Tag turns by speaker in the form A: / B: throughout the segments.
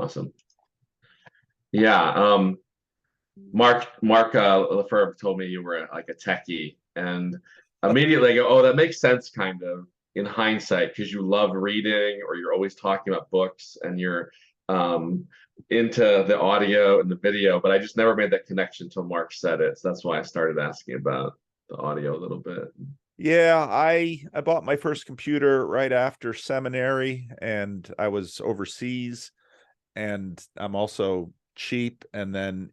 A: Awesome. Yeah. Mark Lefebvre told me you were like a techie, and immediately I go, "Oh, that makes sense, kind of in hindsight, because you love reading, or you're always talking about books, and you're um, into the audio and the video." But I just never made that connection until Mark said it, so that's why I started asking about the audio a little bit.
B: Yeah, I bought my first computer right after seminary, and I was overseas, and I'm also cheap. And then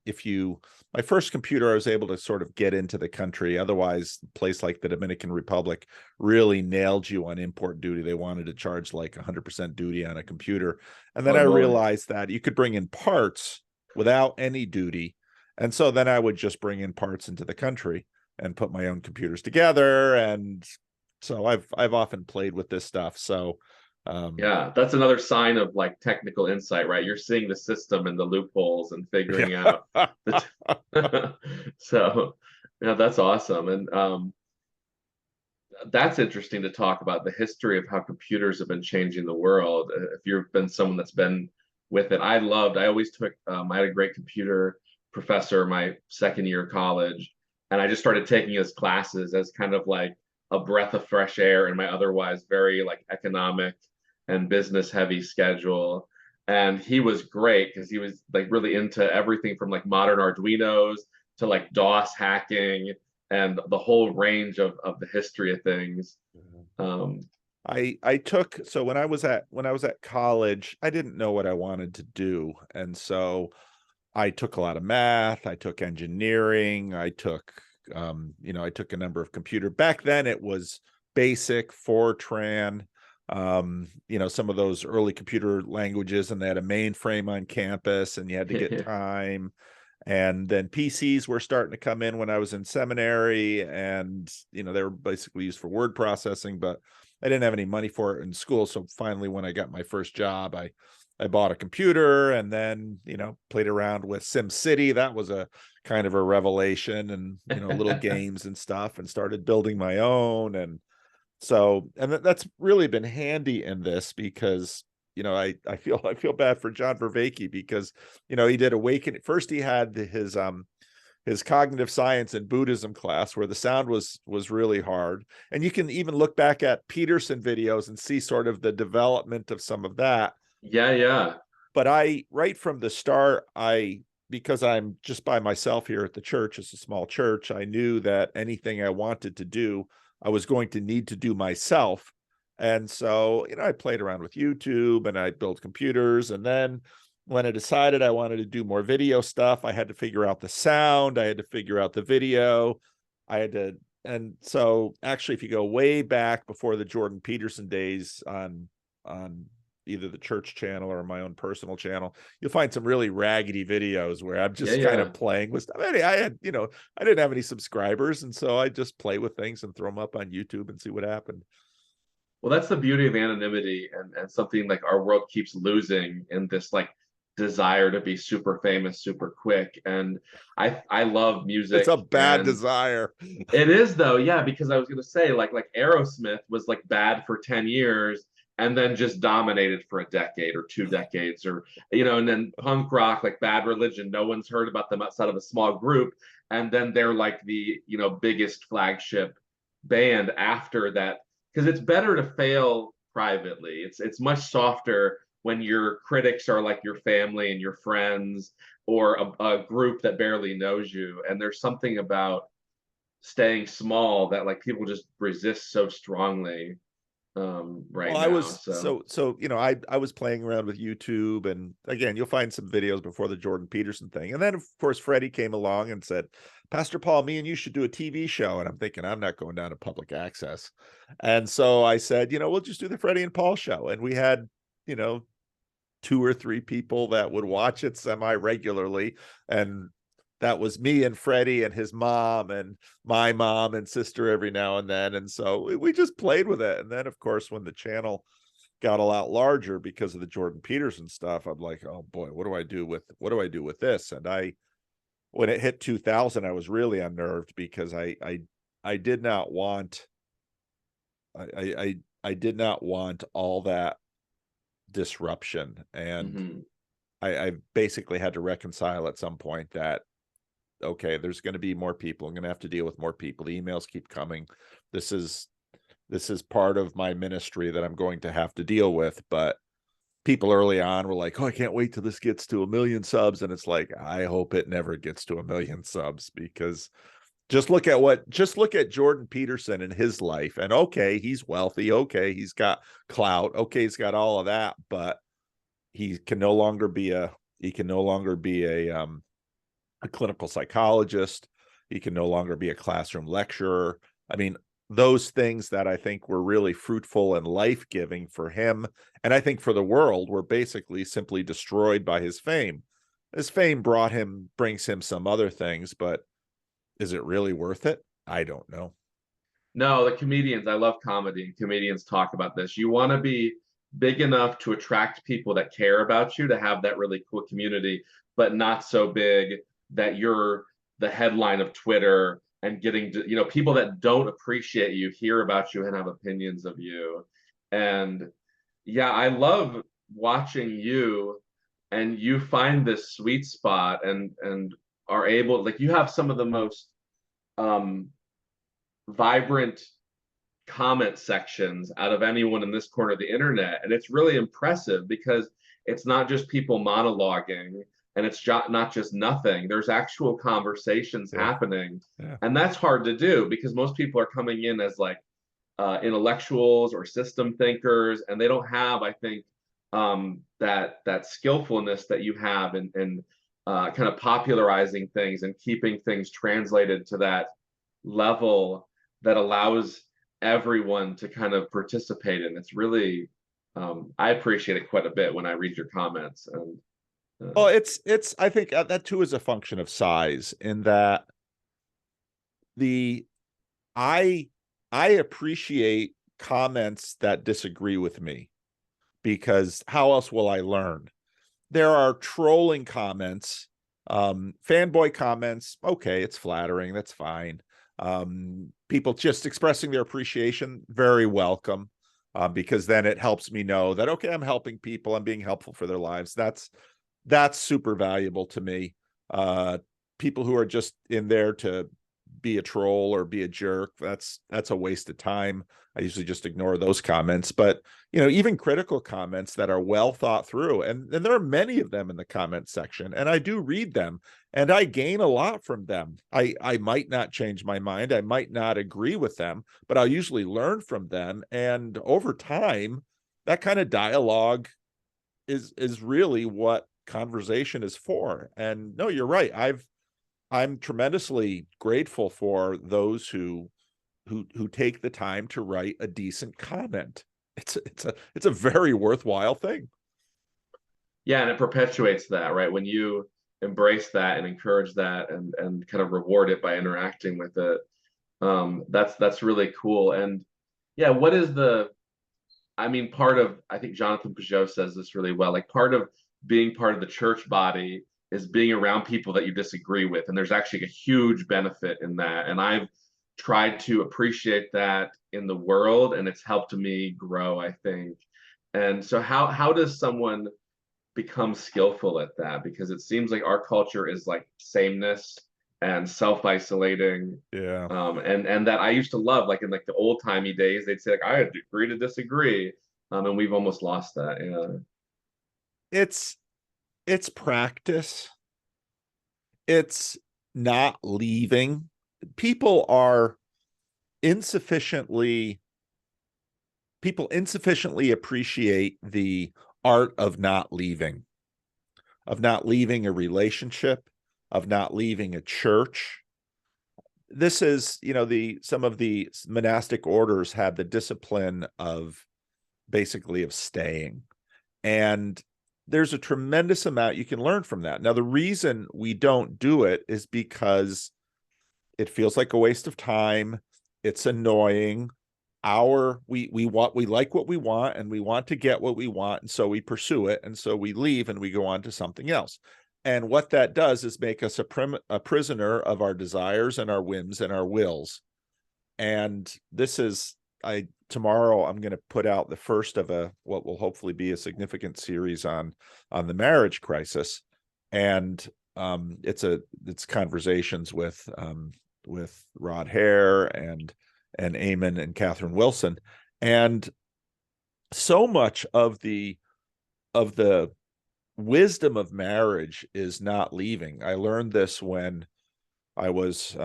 B: my first computer, I was able to sort of get into the country. Otherwise, a place like the Dominican Republic really nailed you on import duty. They wanted to charge like 100% duty on a computer. And then
A: Oh
B: I
A: boy.
B: realized that you could bring in parts without any duty. And so then I would just bring in parts into the country and put my own computers together. And so I've often played with this stuff. So
A: Yeah, that's another sign of like technical insight, right? You're seeing the system and the loopholes and figuring out
B: yeah.
A: the so yeah, that's awesome. And that's interesting to talk about the history of how computers have been changing the world. If you've been someone that's been with it, I always took, I had a great computer professor my second year of college, and I just started taking his classes as kind of like a breath of fresh air in my otherwise very like economic and business heavy schedule. And he was great because he was like really into everything from like modern Arduinos to like DOS hacking and the whole range of the history of things. Um,
B: I took so when I was at college, I didn't know what I wanted to do. And so I took a lot of math, I took engineering, I took I took a number of computer. Back then it was basic, Fortran, some of those early computer languages, and they had a mainframe on campus and you had to get time. And then PCs were starting to come in when I was in seminary, and they were basically used for word processing, but I didn't have any money for it in school. So finally, when I got my first job, I bought a computer, and then played around with SimCity. That was a kind of a revelation, and little games and stuff, and started building my own. And so, and that's really been handy in this because I feel bad for John Vervaeke because he did Awakening. First he had his cognitive science and Buddhism class where the sound was really hard. And you can even look back at Peterson videos and see sort of the development of some of that.
A: yeah, yeah.
B: But I right from the start, because I'm just by myself here at the church, it's a small church, I knew that anything I wanted to do, I was going to need to do myself. And so, I played around with YouTube and I built computers. And then when I decided I wanted to do more video stuff, I had to figure out the sound, I had to figure out the video. And so actually, if you go way back before the Jordan Peterson days on either the church channel or my own personal channel, you'll find some really raggedy videos where I'm
A: Yeah,
B: just kind
A: yeah.
B: of playing with stuff. I had, I didn't have any subscribers. And so I just play with things and throw them up on YouTube and see what happened.
A: Well, that's the beauty of anonymity, and something like our world keeps losing in this like desire to be super famous super quick. And I love
B: It's
A: music,
B: a bad
A: and
B: desire.
A: it is though, yeah, because I was gonna say like Aerosmith was like bad for 10 years and then just dominated for a decade or 2 decades, or and then punk rock like Bad Religion, no one's heard about them outside of a small group, and then they're like the biggest flagship band after that, because it's better to fail privately. It's much softer when your critics are like your family and your friends, or a group that barely knows you, and there's something about staying small that like people just resist so strongly
B: Well,
A: right
B: I
A: now.
B: was
A: So
B: I was playing around with YouTube, and again, you'll find some videos before the Jordan Peterson thing. And then of course Freddie came along and said, "Pastor Paul, me and you should do a TV show." And I'm thinking, I'm not going down to public access. And so I said, we'll just do the Freddie and Paul show. And we had, you know, two or three people that would watch it semi regularly. And that was me and Freddie and his mom and my mom and sister every now and then. And so we just played with it. And then, of course, when the channel got a lot larger because of the Jordan Peterson stuff, I'm like, oh boy, what do I do with this? And when it hit 2000, I was really unnerved because I did not want I did not want all that disruption. And
A: mhm.
B: I basically had to reconcile at some point that, okay, there's going to be more people. I'm going to have to deal with more people. The emails keep coming. This is part of my ministry that I'm going to have to deal with. But people early on were like, "Oh, I can't wait till this gets to 1 million subs," and it's like, I hope it never gets to 1 million subs, because just look at Jordan Peterson and his life, and okay, he's wealthy, okay, he's got clout, okay, he's got all of that, but he can no longer be a clinical psychologist. He can no longer be a classroom lecturer. I mean, those things that I think were really fruitful and life-giving for him, and I think for the world, were basically simply destroyed by his fame. His fame brings him some other things, but is it really worth it? I don't know.
A: No, the comedians, I love comedy, and comedians talk about this. You want to be big enough to attract people that care about you, to have that really cool community, but not so big that you're the headline of Twitter and getting to, people that don't appreciate you hear about you and have opinions of you. And yeah, I love watching you, and you find this sweet spot, and are able, like, you have some of the most um vibrant comment sections out of anyone in this corner of the internet. And it's really impressive because it's not just people monologuing, and it's not just nothing. There's actual conversations
B: Yeah.
A: happening.
B: Yeah.
A: And that's hard to do because most people are coming in as like intellectuals or system thinkers, and they don't have, I think, that skillfulness that you have in kind of popularizing things and keeping things translated to that level that allows everyone to kind of participate in. It's really, I appreciate it quite a bit when I read your comments. And
B: Well, I think that too is a function of size, in that the I I appreciate comments that disagree with me, because how else will I learn? There are trolling comments, fanboy comments. Okay, it's flattering. That's fine. People just expressing their appreciation, very welcome, because then it helps me know that, okay, I'm helping people. I'm being helpful for their lives. That's super valuable to me. Uh, People who are just in there to be a troll or be a jerk, that's a waste of time. I usually just ignore those comments. But even critical comments that are well thought through, and there are many of them in the comment section, and I do read them, and I gain a lot from them. I might not change my mind, I might not agree with them, but I'll usually learn from them. And over time, that kind of dialogue is really what conversation is for. And no, you're right. I'm tremendously grateful for those who take the time to write a decent comment. It's a very worthwhile thing.
A: yeah, and it perpetuates that, right? When you embrace that and encourage that, and kind of reward it by interacting with it, that's really cool. And yeah, what is the, I mean, I think Jonathan Peugeot says this really well. Like, part of being part of the church body is being around people that you disagree with. And there's actually a huge benefit in that. And I've tried to appreciate that in the world, and it's helped me grow, I think. And so how does someone become skillful at that? Because it seems like our culture is like sameness and self-isolating.
B: Yeah.
A: And that I used to love, like in like the old timey days, they'd say like, I agree to disagree. And we've almost lost that. Yeah.
B: It's practice. It's not leaving. People are insufficiently people insufficiently appreciate the art of not leaving, a relationship, of not leaving a church. This is, some of the monastic orders have the discipline of basically of staying. And there's a tremendous amount you can learn from that. Now, the reason we don't do it is because it feels like a waste of time. It's annoying. We like what we want, and we want to get what we want, and so we pursue it, and so we leave and we go on to something else. And what that does is make us a prisoner of our desires and our whims and our wills. And this is tomorrow I'm going to put out the first of what will hopefully be a significant series on the marriage crisis. And it's conversations with Rod Hare and Eamon and Catherine Wilson. And so much of the wisdom of marriage is not leaving. I learned this when I was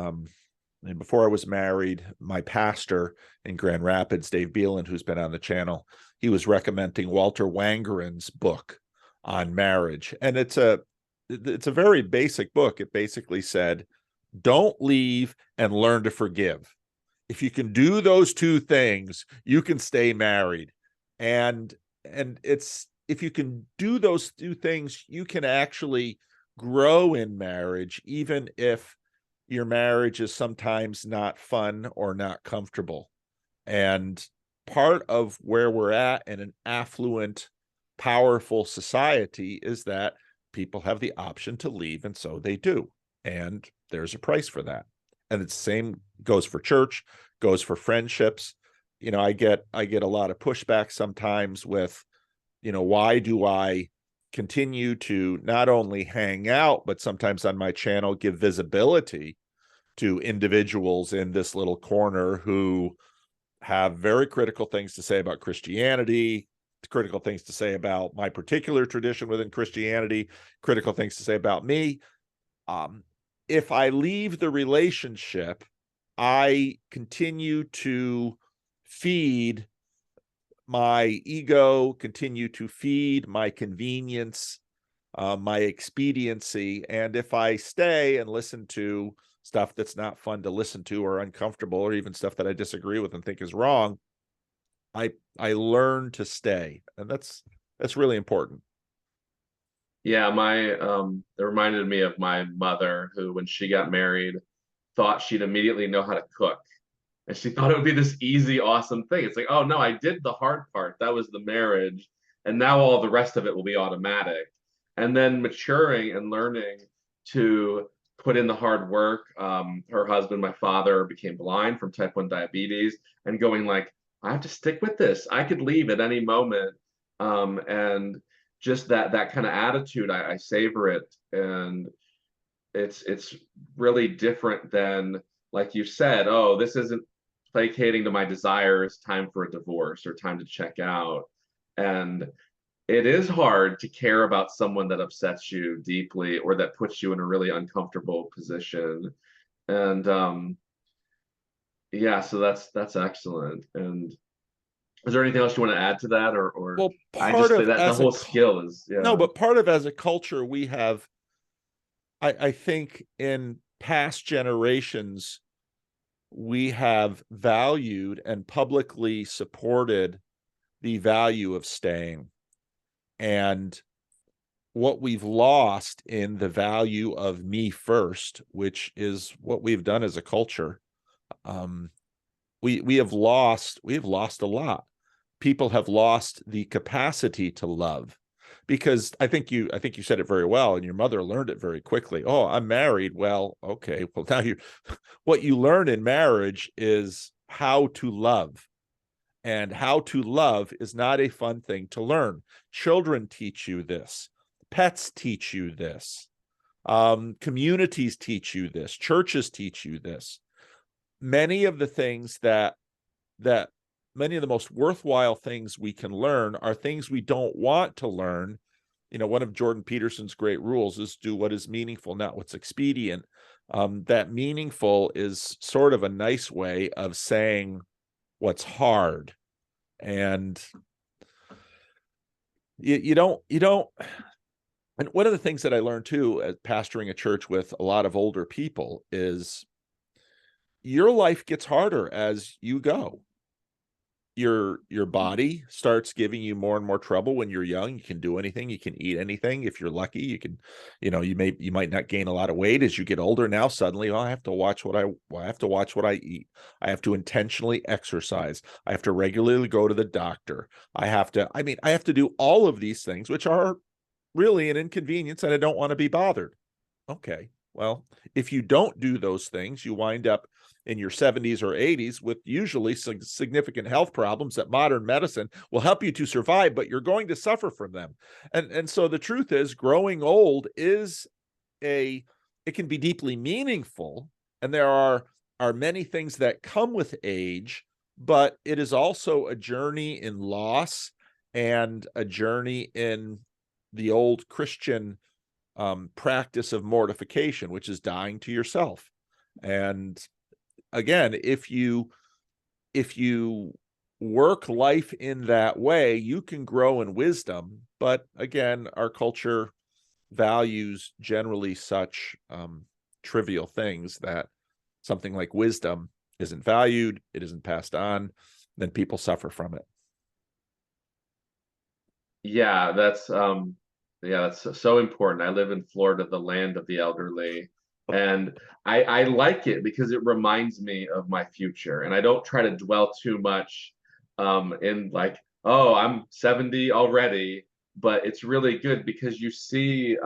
B: and before I was married. My pastor in Grand Rapids, Dave Beelan, who's been on the channel, he was recommending Walter Wangerin's book on marriage. And it's a very basic book. It basically said, don't leave and learn to forgive. If you can do those two things, you can stay married. And it's, if you can do those two things, you can actually grow in marriage, even if your marriage is sometimes not fun or not comfortable. And part of where we're at in an affluent, powerful society is that people have the option to leave, and so they do. And there's a price for that. And it's the same goes for church, goes for friendships. I get a lot of pushback sometimes with, why do I continue to not only hang out, but sometimes on my channel give visibility to individuals in this little corner who have very critical things to say about Christianity, critical things to say about my particular tradition within Christianity, critical things to say about me. If I leave the relationship, I continue to feed my ego, continue to feed my convenience, my expediency. And if I stay and listen to stuff that's not fun to listen to or uncomfortable, or even stuff that I disagree with and think is wrong, I learn to stay. And that's really important.
A: Yeah, it reminded me of my mother, who, when she got married, thought she'd immediately know how to cook. And she thought it would be this easy, awesome thing. It's like, oh no, I did the hard part. That was the marriage. And now all the rest of it will be automatic. And then maturing and learning to put in the hard work. Her husband, my father, became blind from type 1 diabetes, and going like, I have to stick with this. I could leave at any moment. And just that kind of attitude, I savor it. And it's really different than, like you said, oh, this isn't placating to my desires, time for a divorce or time to check out. And it is hard to care about someone that upsets you deeply or that puts you in a really uncomfortable position. And yeah, so that's excellent. And is there anything else you want to add to that, or
B: Well,
A: I just
B: part
A: say
B: of
A: that the whole skill is, yeah.
B: no, but part of, as a culture, we have, I think in past generations, we have valued and publicly supported the value of staying. And what we've lost in the value of me first, which is what we've done as a culture, we have lost a lot. People have lost the capacity to love, because I think you said it very well, and your mother learned it very quickly. Oh, I'm married. Well, okay. Well, now what you learn in marriage is how to love. And how to love is not a fun thing to learn. Children teach you this. Pets teach you this. Communities teach you this. Churches teach you this. Many of the things that many of the most worthwhile things we can learn are things we don't want to learn. One of Jordan Peterson's great rules is do what is meaningful, not what's expedient. That meaningful is sort of a nice way of saying what's hard. And you don't, and one of the things that I learned too, as pastoring a church with a lot of older people, is your life gets harder as you go. Your body starts giving you more and more trouble. When you're young, you can do anything, you can eat anything. If you're lucky, you can, you might not gain a lot of weight. As you get older, now suddenly, I have to watch what I eat. I have to intentionally exercise. I have to regularly go to the doctor. I have to do all of these things, which are really an inconvenience, and I don't want to be bothered. Okay, well, if you don't do those things, you wind up in your 70s or 80s with usually significant health problems that modern medicine will help you to survive, but you're going to suffer from them. And so the truth is, growing old is it can be deeply meaningful, and there are many things that come with age, but it is also a journey in loss and a journey in the old Christian practice of mortification, which is dying to yourself. And again, if you work life in that way, you can grow in wisdom. But again, our culture values generally such trivial things that something like wisdom isn't valued, it isn't passed on, then people suffer from it.
A: Yeah, that's so important. I live in Florida, the land of the elderly, and I like it because it reminds me of my future, and I don't try to dwell too much in like, oh, I'm 70 already, but it's really good because you see,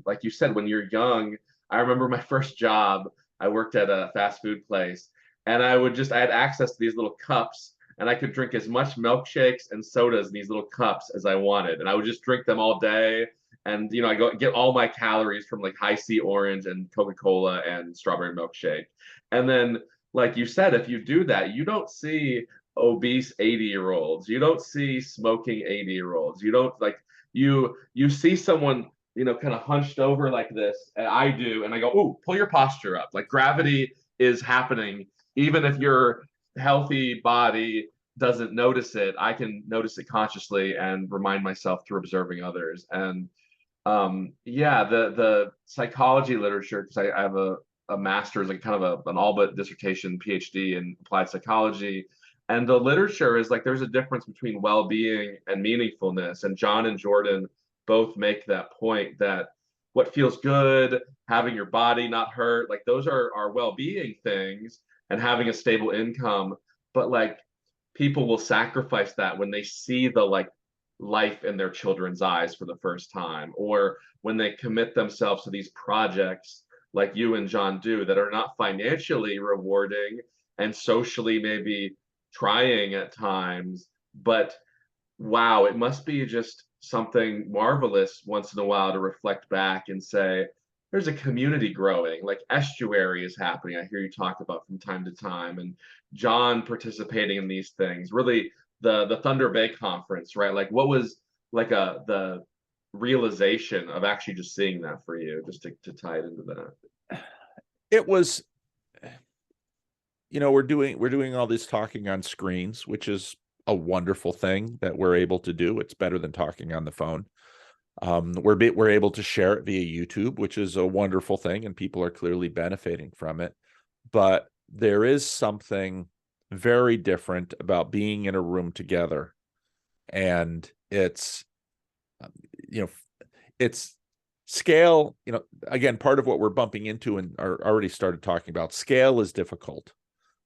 A: like you said, when you're young, I remember my first job, I worked at a fast food place, and I had access to these little cups, and I could drink as much milkshakes and sodas in these little cups as I wanted, and I would just drink them all day. And I go get all my calories from like high C orange and Coca-Cola and strawberry milkshake. And then, like you said, if you do that, you don't see obese 80-year-olds. You don't see smoking 80-year-olds. You don't like you see someone, kind of hunched over like this, and I do, and I go, "Oh, pull your posture up." Like gravity is happening even if your healthy body doesn't notice it. I can notice it consciously and remind myself through observing others. And yeah, the psychology literature, because I have a master's and kind of an all but dissertation PhD in applied psychology. And the literature is like there's a difference between well-being and meaningfulness. And John and Jordan both make that point that what feels good, having your body not hurt, like those are well-being things, and having a stable income. But like people will sacrifice that when they see the like life in their children's eyes for the first time, or when they commit themselves to these projects like you and John do that are not financially rewarding and socially maybe trying at times, but wow, it must be just something marvelous once in a while to reflect back and say, there's a community growing, like estuary is happening. I hear you talk about from time to time, and John participating in these things. Really, the Thunder Bay conference, right? Like, what was like the realization of actually just seeing that for you, just to tie it into that?
B: It was, we're doing all this talking on screens, which is a wonderful thing that we're able to do. It's better than talking on the phone. We're able to share it via YouTube, which is a wonderful thing, and people are clearly benefiting from it. But there is something very different about being in a room together, and it's it's scale. Again, part of what we're bumping into and are already started talking about, scale is difficult.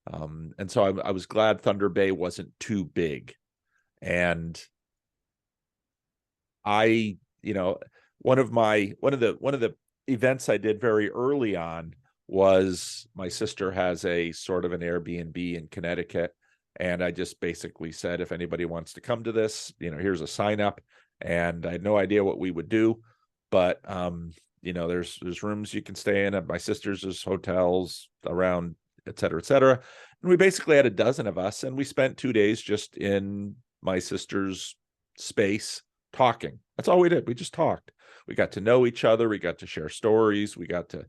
B: And so I was glad Thunder Bay wasn't too big. And I, one of the events I did very early on was my sister has a sort of an Airbnb in Connecticut. And I just basically said, if anybody wants to come to this, here's a sign up. And I had no idea what we would do, but there's rooms you can stay in at my sister's, there's hotels around, et cetera, et cetera. And we basically had a dozen of us, and we spent 2 days just in my sister's space talking. That's all we did. We just talked. We got to know each other. We got to share stories. We got to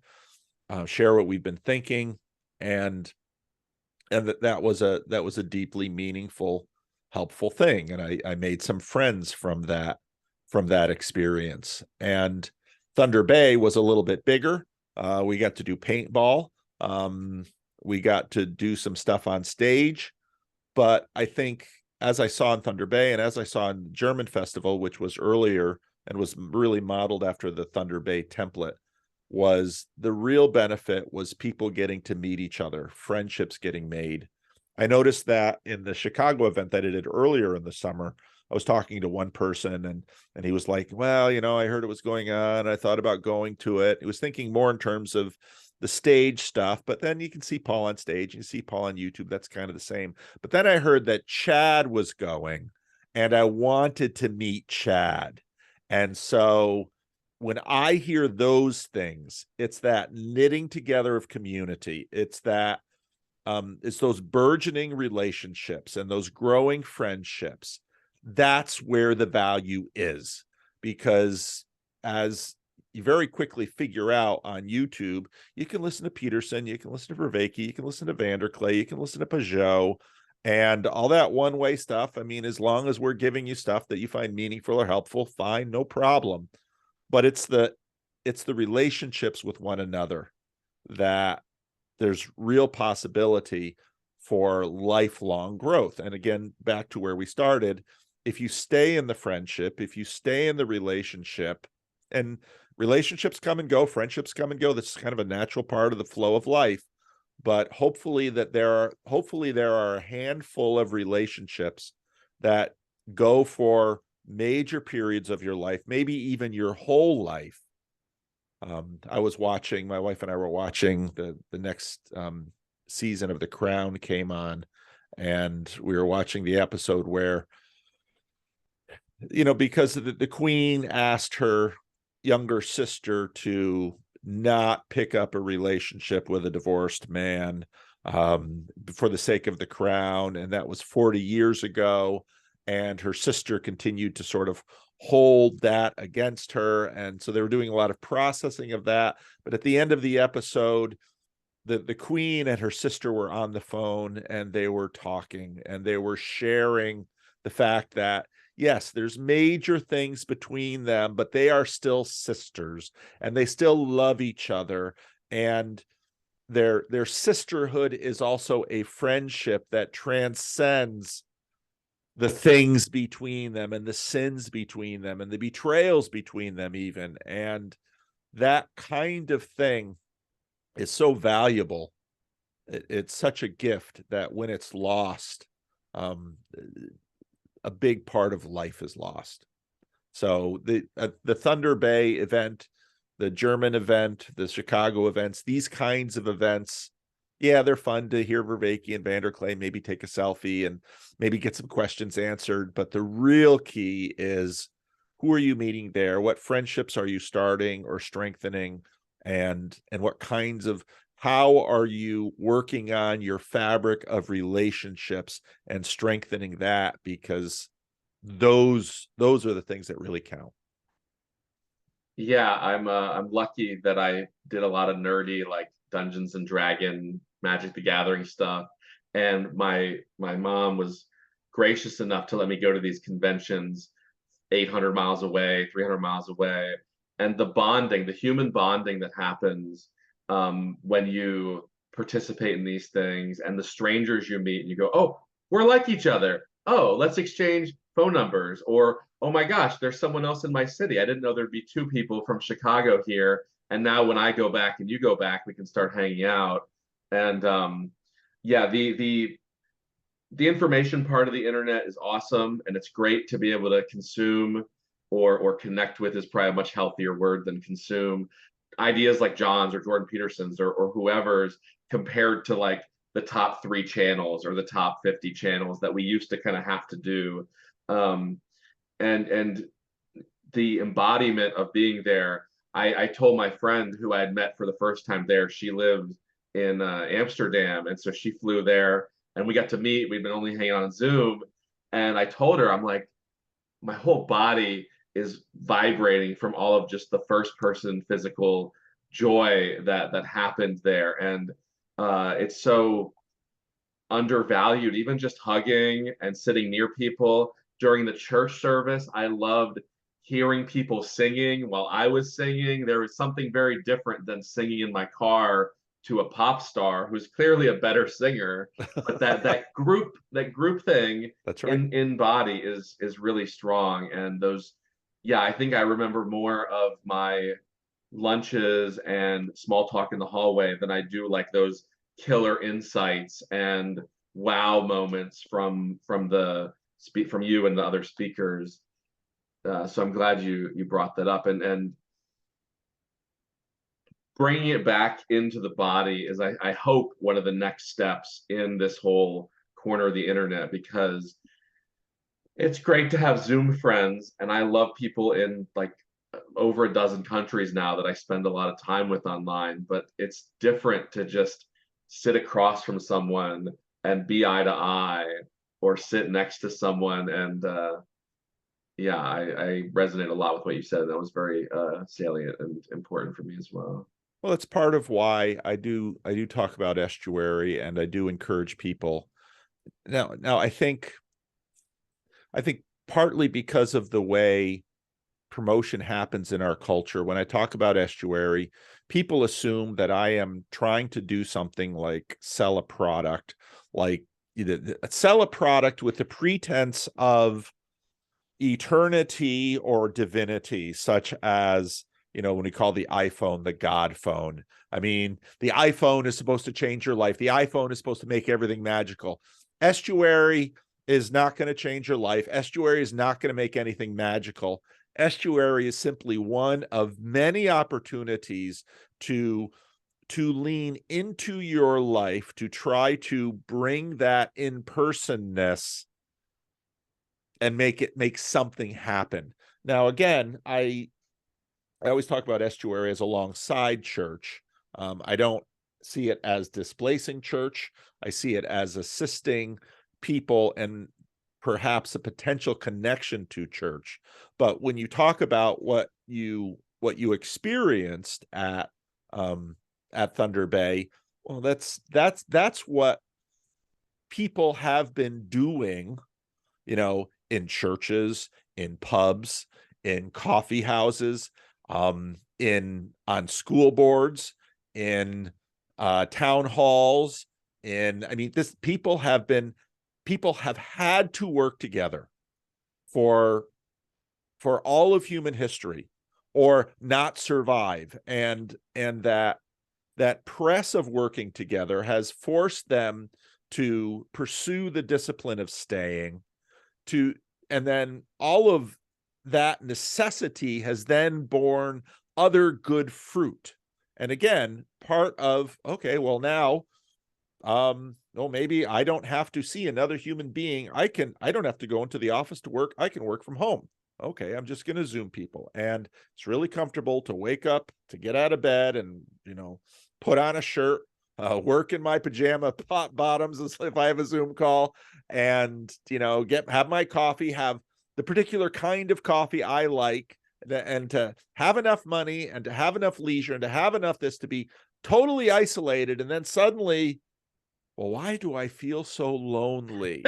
B: share what we've been thinking, and that was a deeply meaningful, helpful thing. And I made some friends from that experience. And Thunder Bay was a little bit bigger. We got to do paintball. We got to do some stuff on stage. But I think, as I saw in Thunder Bay and as I saw in the German festival, which was earlier and was really modeled after the Thunder Bay template, was the real benefit was people getting to meet each other, friendships getting made. I noticed that in the Chicago event that I did earlier in the summer. I was talking to one person, and he was like, well, I heard it was going on. I thought about going to it. He was thinking more in terms of, the stage stuff, but then you can see Paul on stage, you see Paul on YouTube. That's kind of the same. But then I heard that Chad was going, and I wanted to meet Chad. And so when I hear those things, it's that knitting together of community. It's those burgeoning relationships and those growing friendships. That's where the value is, because as you very quickly figure out on YouTube, you can listen to Peterson, you can listen to Vervaeke, you can listen to Vanderklay, you can listen to Peugeot, and all that one-way stuff. I mean, as long as we're giving you stuff that you find meaningful or helpful, fine, no problem. But it's the relationships with one another that there's real possibility for lifelong growth. And again, back to where we started, if you stay in the friendship, if you stay in the relationship, and relationships come and go, friendships come and go, this is kind of a natural part of the flow of life. But hopefully there are a handful of relationships that go for major periods of your life, maybe even your whole life. My wife and I were watching the next season of The Crown came on, and we were watching the episode where, because the Queen asked her younger sister to not pick up a relationship with a divorced man for the sake of the crown, and that was 40 years ago, and her sister continued to sort of hold that against her, and so they were doing a lot of processing of that. But at the end of the episode, the Queen and her sister were on the phone, and they were talking, and they were sharing the fact that yes, there's major things between them, but they are still sisters, and they still love each other, and their sisterhood is also a friendship that transcends the things between them and the sins between them and the betrayals between them even. And that kind of thing is so valuable. It's such a gift that when it's lost, a big part of life is lost. So the Thunder Bay event, the German event, the Chicago events, these kinds of events, yeah, they're fun to hear Vervaeke and Vanderklay maybe take a selfie and maybe get some questions answered. But the real key is, who are you meeting there? What friendships are you starting or strengthening? And how are you working on your fabric of relationships and strengthening that? Because those are the things that really count.
A: Yeah, I'm lucky that I did a lot of nerdy like Dungeons and Dragon, Magic the Gathering stuff, and my mom was gracious enough to let me go to these conventions 800 miles away, 300 miles away, and the bonding, the human bonding that happens when you participate in these things, and the strangers you meet, and you go, oh, we're like each other. Oh, let's exchange phone numbers, or oh my gosh, there's someone else in my city. I didn't know there'd be two people from Chicago here. And now when I go back and you go back, we can start hanging out. And yeah, the information part of the internet is awesome, and it's great to be able to consume or connect with is probably a much healthier word than consume. Ideas like John's or Jordan Peterson's or whoever's, compared to like the top 3 channels or the top 50 channels that we used to kind of have to do. Um, and the embodiment of being there. I told my friend who I had met for the first time there, she lived in Amsterdam, and so she flew there, and we got to meet. We've been only hanging on Zoom, and I told her, I'm like, my whole body is vibrating from all of just the first person physical joy that happened there, and it's so undervalued. Even just hugging and sitting near people during the church service, I loved hearing people singing while I was singing. There was something very different than singing in my car to a pop star who's clearly a better singer. But that group thing
B: That's right.
A: in body is really strong. And those, yeah, I think I remember more of my lunches and small talk in the hallway than I do like those killer insights and wow moments from you and the other speakers. So I'm glad you brought that up. And bringing it back into the body is, I hope, one of the next steps in this whole corner of the internet, because it's great to have Zoom friends, and I love people in like over a dozen countries now that I spend a lot of time with online, but it's different to just sit across from someone and be eye to eye, or sit next to someone. And yeah, I resonate a lot with what you said. That was very salient and important for me as well.
B: Well, it's part of why I do talk about estuary, and I do encourage people. Now I think partly because of the way promotion happens in our culture, when I talk about estuary, people assume that I am trying to do something like sell a product, like sell a product with the pretense of eternity or divinity, such as, when we call the iPhone the God phone. I mean, the iPhone is supposed to change your life. The iPhone is supposed to make everything magical. Estuary is not going to change your life. Estuary is not going to make anything magical. Estuary is simply one of many opportunities to lean into your life, to try to bring that in-personness and make something happen. Now, again, I always talk about estuary as alongside church. I don't see it as displacing church. I see it as assisting people and perhaps a potential connection to church. But when you talk about what you experienced at Thunder Bay, well, that's what people have been doing, in churches, in pubs, in coffee houses, on school boards, in town halls. I mean, people have had to work together for all of human history, or not survive. And that press of working together has forced them to pursue the discipline of staying, and then all of that necessity has then borne other good fruit. And again, part of, okay, well, now, maybe I don't have to see another human being. I don't have to go into the office to work. I can work from home. Okay, I'm just going to Zoom people. And it's really comfortable to wake up, to get out of bed and, put on a shirt, work in my pajama bottoms if I have a Zoom call, and, have my coffee, have the particular kind of coffee I like, and to have enough money and to have enough leisure and to have enough this to be totally isolated. And then suddenly, well, why do I feel so lonely?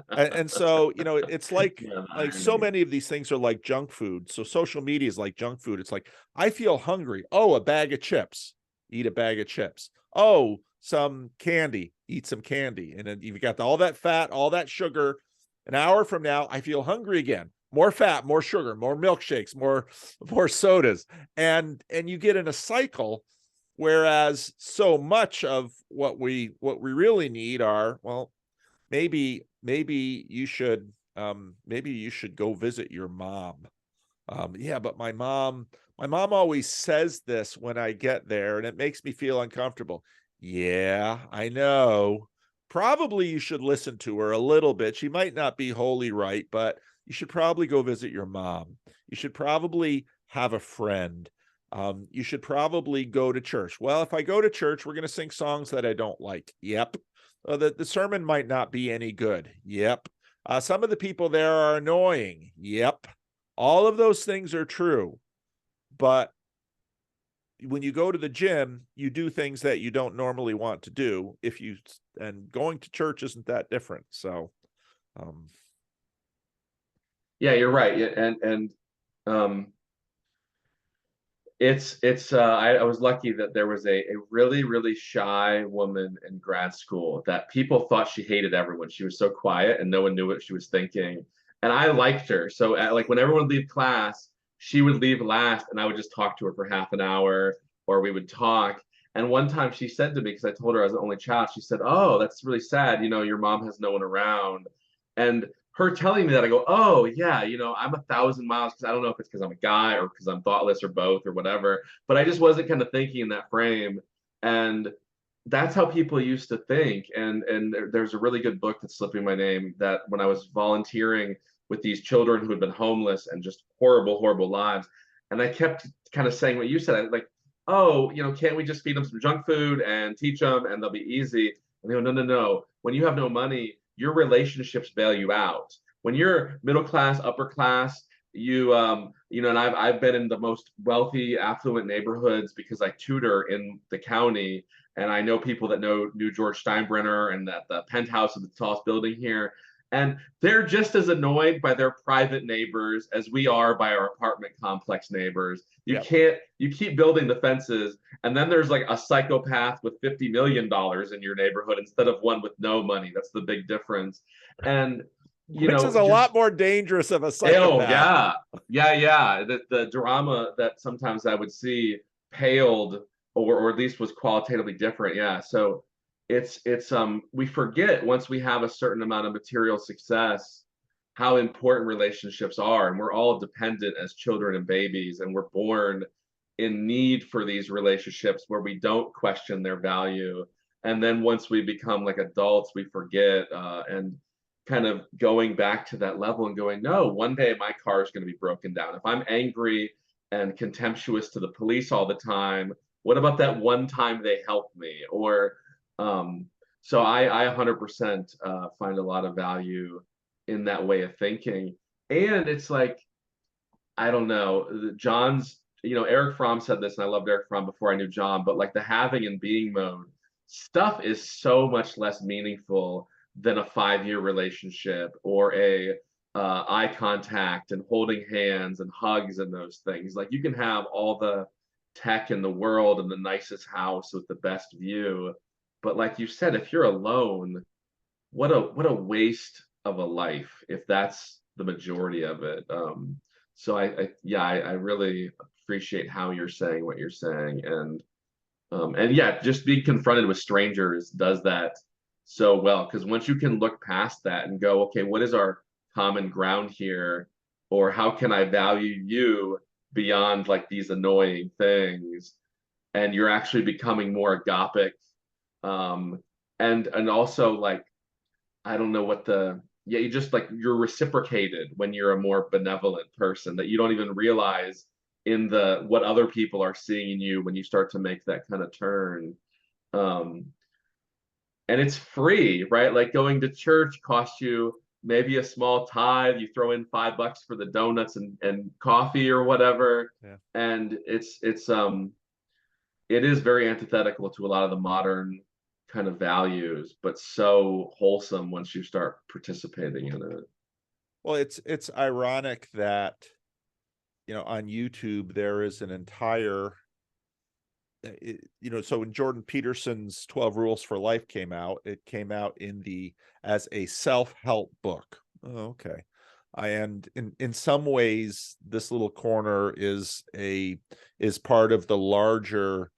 B: And so, it's like
A: Yeah, the
B: so
A: irony.
B: many of these things are like junk food. So social media is like junk food. It's like, I feel hungry. Oh, a bag of chips. Eat a bag of chips. Oh, some candy. Eat some candy. And then you've got all that fat, all that sugar. An hour from now, I feel hungry again. More fat, more sugar, more milkshakes, more sodas. And you get in a cycle. Whereas so much of what we really need are, well, maybe you should go visit your mom. Yeah, but my mom always says this when I get there, and it makes me feel uncomfortable. Yeah, I know. Probably you should listen to her a little bit. She might not be wholly right, but you should probably go visit your mom. You should probably have a friend. You should probably go to church. Well, if I go to church, we're going to sing songs that I don't like. Yep. The sermon might not be any good. Yep. Some of the people there are annoying. Yep. All of those things are true. But when you go to the gym, you do things that you don't normally want to do, and going to church isn't that different. So,
A: Yeah, you're right. Yeah, and um, I was lucky that there was a really, really shy woman in grad school that people thought she hated everyone. She was so quiet and no one knew what she was thinking. And I liked her. So like when everyone would leave class, she would leave last and I would just talk to her for half an hour, or we would talk. And one time she said to me, because I told her I was the only child, she said, "Oh, that's really sad. Your mom has no one around." And her telling me that, I go, oh yeah, I'm 1,000 miles, because I don't know if it's because I'm a guy or because I'm thoughtless or both or whatever, but I just wasn't kind of thinking in that frame. And that's how people used to think. And there's a really good book that's slipping my name, that when I was volunteering with these children who had been homeless and just horrible, horrible lives, and I kept kind of saying what you said, like, oh, can't we just feed them some junk food and teach them and they'll be easy? And they go, no, no, no. When you have no money, your relationships bail you out. When you're middle class, upper class, and I've been in the most wealthy, affluent neighborhoods because I tutor in the county, and I know people that knew George Steinbrenner and that the penthouse of the tallest building here. And they're just as annoyed by their private neighbors as we are by our apartment complex neighbors.
B: Yep.
A: You keep building the fences, and then there's like a psychopath with $50 million in your neighborhood instead of one with no money. That's the big difference. And
B: Which is a lot more dangerous of a
A: oh
B: psychopath.
A: yeah, yeah. The drama that sometimes I would see paled, or at least was qualitatively different. Yeah. So it's we forget, once we have a certain amount of material success, how important relationships are, and we're all dependent as children and babies, and we're born in need for these relationships where we don't question their value. And then once we become like adults, we forget, and kind of going back to that level and going, no, one day my car is going to be broken down. If I'm angry and contemptuous to the police all the time, what about that one time they helped me? Or so I 100% find a lot of value in that way of thinking. And it's like, I don't know, John's, Eric Fromm said this, and I loved Eric Fromm before I knew John, but like the having and being mode stuff is so much less meaningful than a 5-year relationship, or a eye contact and holding hands and hugs and those things. Like, you can have all the tech in the world and the nicest house with the best view, but like you said, if you're alone, what a waste of a life if that's the majority of it. So I really appreciate how you're saying what you're saying, and yeah, just being confronted with strangers does that so well, because once you can look past that and go, okay, what is our common ground here, or how can I value you beyond like these annoying things, and you're actually becoming more agapic, um, and also like, I don't know what the, yeah, you just like, you're reciprocated when you're a more benevolent person, that you don't even realize in the what other people are seeing in you when you start to make that kind of turn. Um, and it's free, right? Like, going to church costs you maybe a small tithe. You throw in $5 for the donuts and coffee or whatever.
B: Yeah.
A: And it is very antithetical to a lot of the modern kind of values, but so wholesome once you start participating in it.
B: Well, it's ironic that, on YouTube there is an entire, so when Jordan Peterson's 12 Rules for Life came out, it came out as a self-help book. Oh, okay. And in some ways, this little corner is part of the larger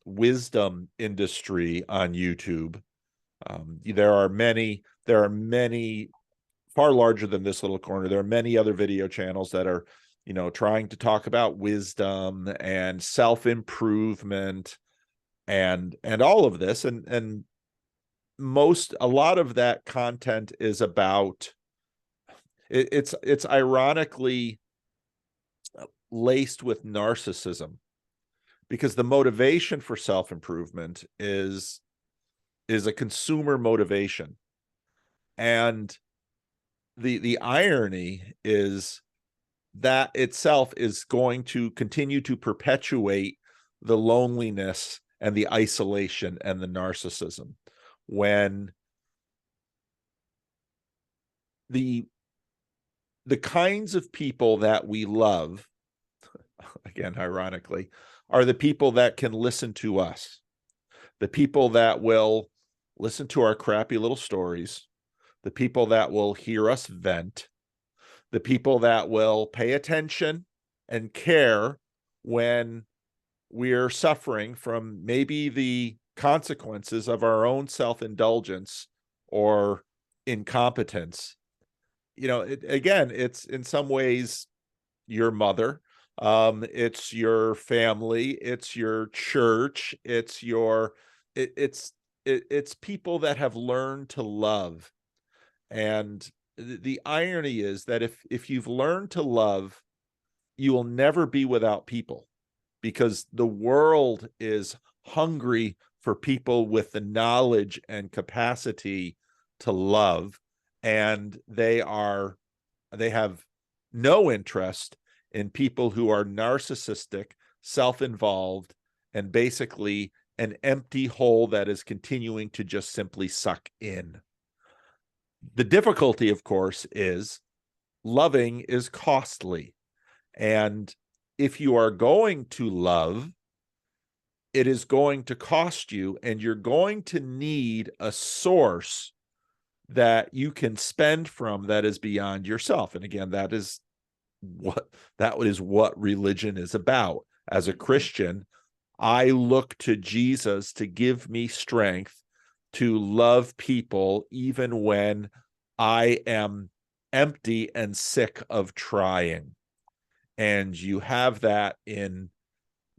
B: wisdom industry on YouTube. There are many far larger than this little corner. There are many other video channels that are, trying to talk about wisdom and self-improvement and all of this. And a lot of that content is about, it's ironically laced with narcissism, because the motivation for self-improvement is a consumer motivation. And the irony is that itself is going to continue to perpetuate the loneliness and the isolation and the narcissism, when the kinds of people that we love, again, ironically, are the people that can listen to us, the people that will listen to our crappy little stories, the people that will hear us vent, the people that will pay attention and care when we're suffering from maybe the consequences of our own self-indulgence or incompetence. again, it's in some ways your mother, it's your family, it's your church, it's people that have learned to love. And the irony is that if you've learned to love, you will never be without people, because the world is hungry for people with the knowledge and capacity to love, and they have no interest in people who are narcissistic, self-involved, and basically an empty hole that is continuing to just simply suck in. The difficulty, of course, is loving is costly. And if you are going to love, it is going to cost you, and you're going to need a source that you can spend from that is beyond yourself. And again, that is what religion is about. As a Christian, I look to Jesus to give me strength to love people even when I am empty and sick of trying. And you have that in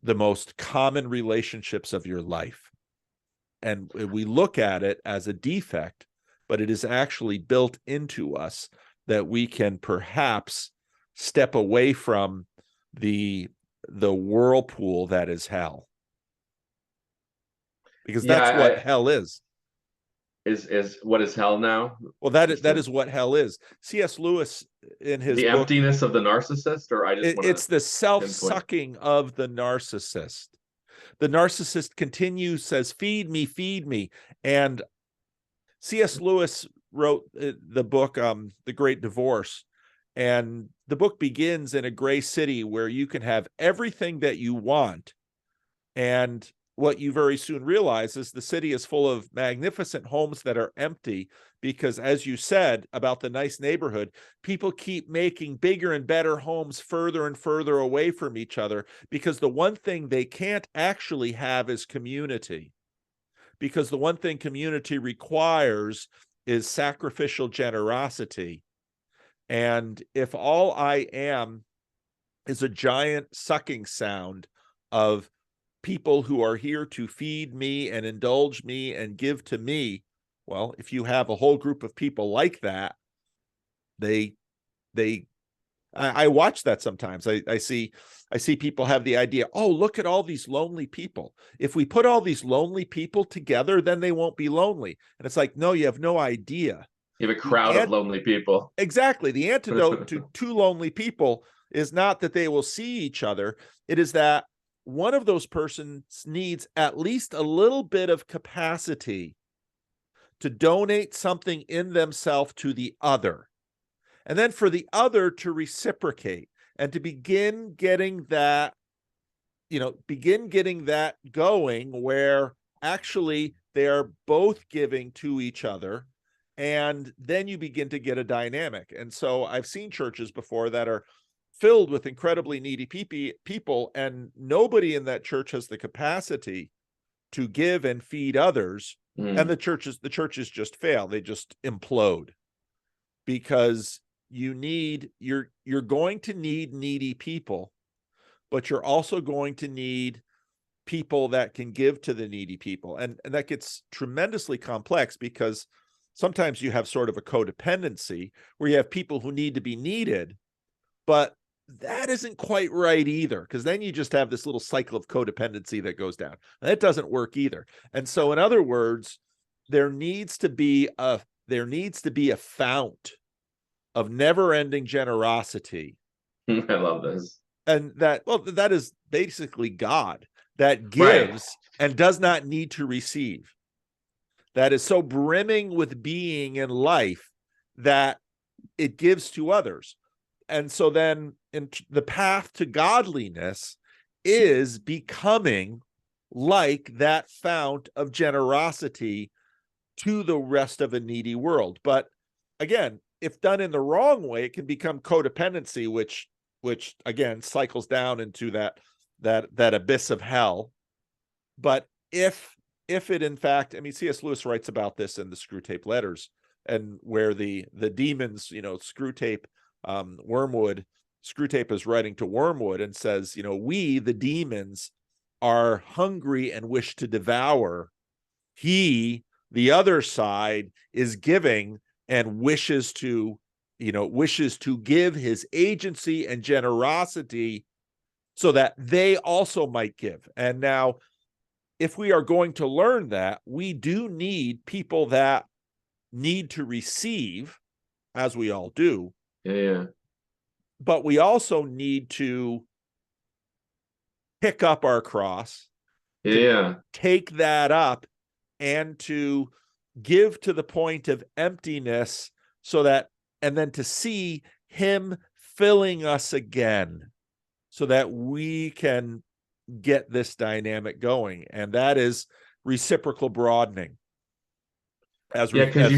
B: the most common relationships of your life. And we look at it as a defect, but it is actually built into us that we can perhaps step away from the whirlpool that is hell. Because that's what hell is.
A: Is what is hell now?
B: Well, that is what hell is. C.S. Lewis, in his
A: the
B: book,
A: emptiness of the narcissist, or
B: it's the self-sucking of the narcissist. The narcissist continues, says, feed me. And C.S. Lewis wrote the book, The Great Divorce. And the book begins in a gray city where you can have everything that you want. And what you very soon realize is the city is full of magnificent homes that are empty because, as you said about the nice neighborhood, people keep making bigger and better homes further and further away from each other, because the one thing they can't actually have is community. Because the one thing community requires is sacrificial generosity. And if all I am is a giant sucking sound of people who are here to feed me and indulge me and give to me, well, if you have a whole group of people like that, I watch that sometimes. I see people have the idea, oh, look at all these lonely people. If we put all these lonely people together, then they won't be lonely. And it's like, no, you have no idea.
A: You have a crowd of lonely people.
B: Exactly. The antidote to two lonely people is not that they will see each other. It is that one of those persons needs at least a little bit of capacity to donate something in themselves to the other. And then for the other to reciprocate and to begin getting that going, where actually they are both giving to each other. And then you begin to get a dynamic. And so I've seen churches before that are filled with incredibly needy people, and nobody in that church has the capacity to give and feed others. And the churches just fail. They just implode, because you're going to need needy people, but you're also going to need people that can give to the needy people. And that gets tremendously complex, because sometimes you have sort of a codependency where you have people who need to be needed, but that isn't quite right either, because then you just have this little cycle of codependency that goes down. And that doesn't work either. And so, in other words, there needs to be a fount of never-ending generosity.
A: I love this.
B: And that is basically God, that gives and does not need to receive. That is so brimming with being and life that it gives to others. And so then the path to godliness is becoming like that fount of generosity to the rest of a needy world. But again, if done in the wrong way, it can become codependency, which again cycles down into that abyss of hell. But if it in fact, I mean, C.S. Lewis writes about this in the Screw Tape Letters, and where the demons, Screw Tape, Wormwood, Screw Tape is writing to Wormwood and says, we, the demons, are hungry and wish to devour. He, the other side, is giving and wishes to give his agency and generosity so that they also might give. And now, if we are going to learn that, we do need people that need to receive, as we all do.
A: Yeah.
B: But we also need to pick up our cross,
A: Yeah.
B: take that up, and to give to the point of emptiness, so that, and then to see him filling us again, so that we can get this dynamic going. And that is reciprocal broadening.
A: Yeah, because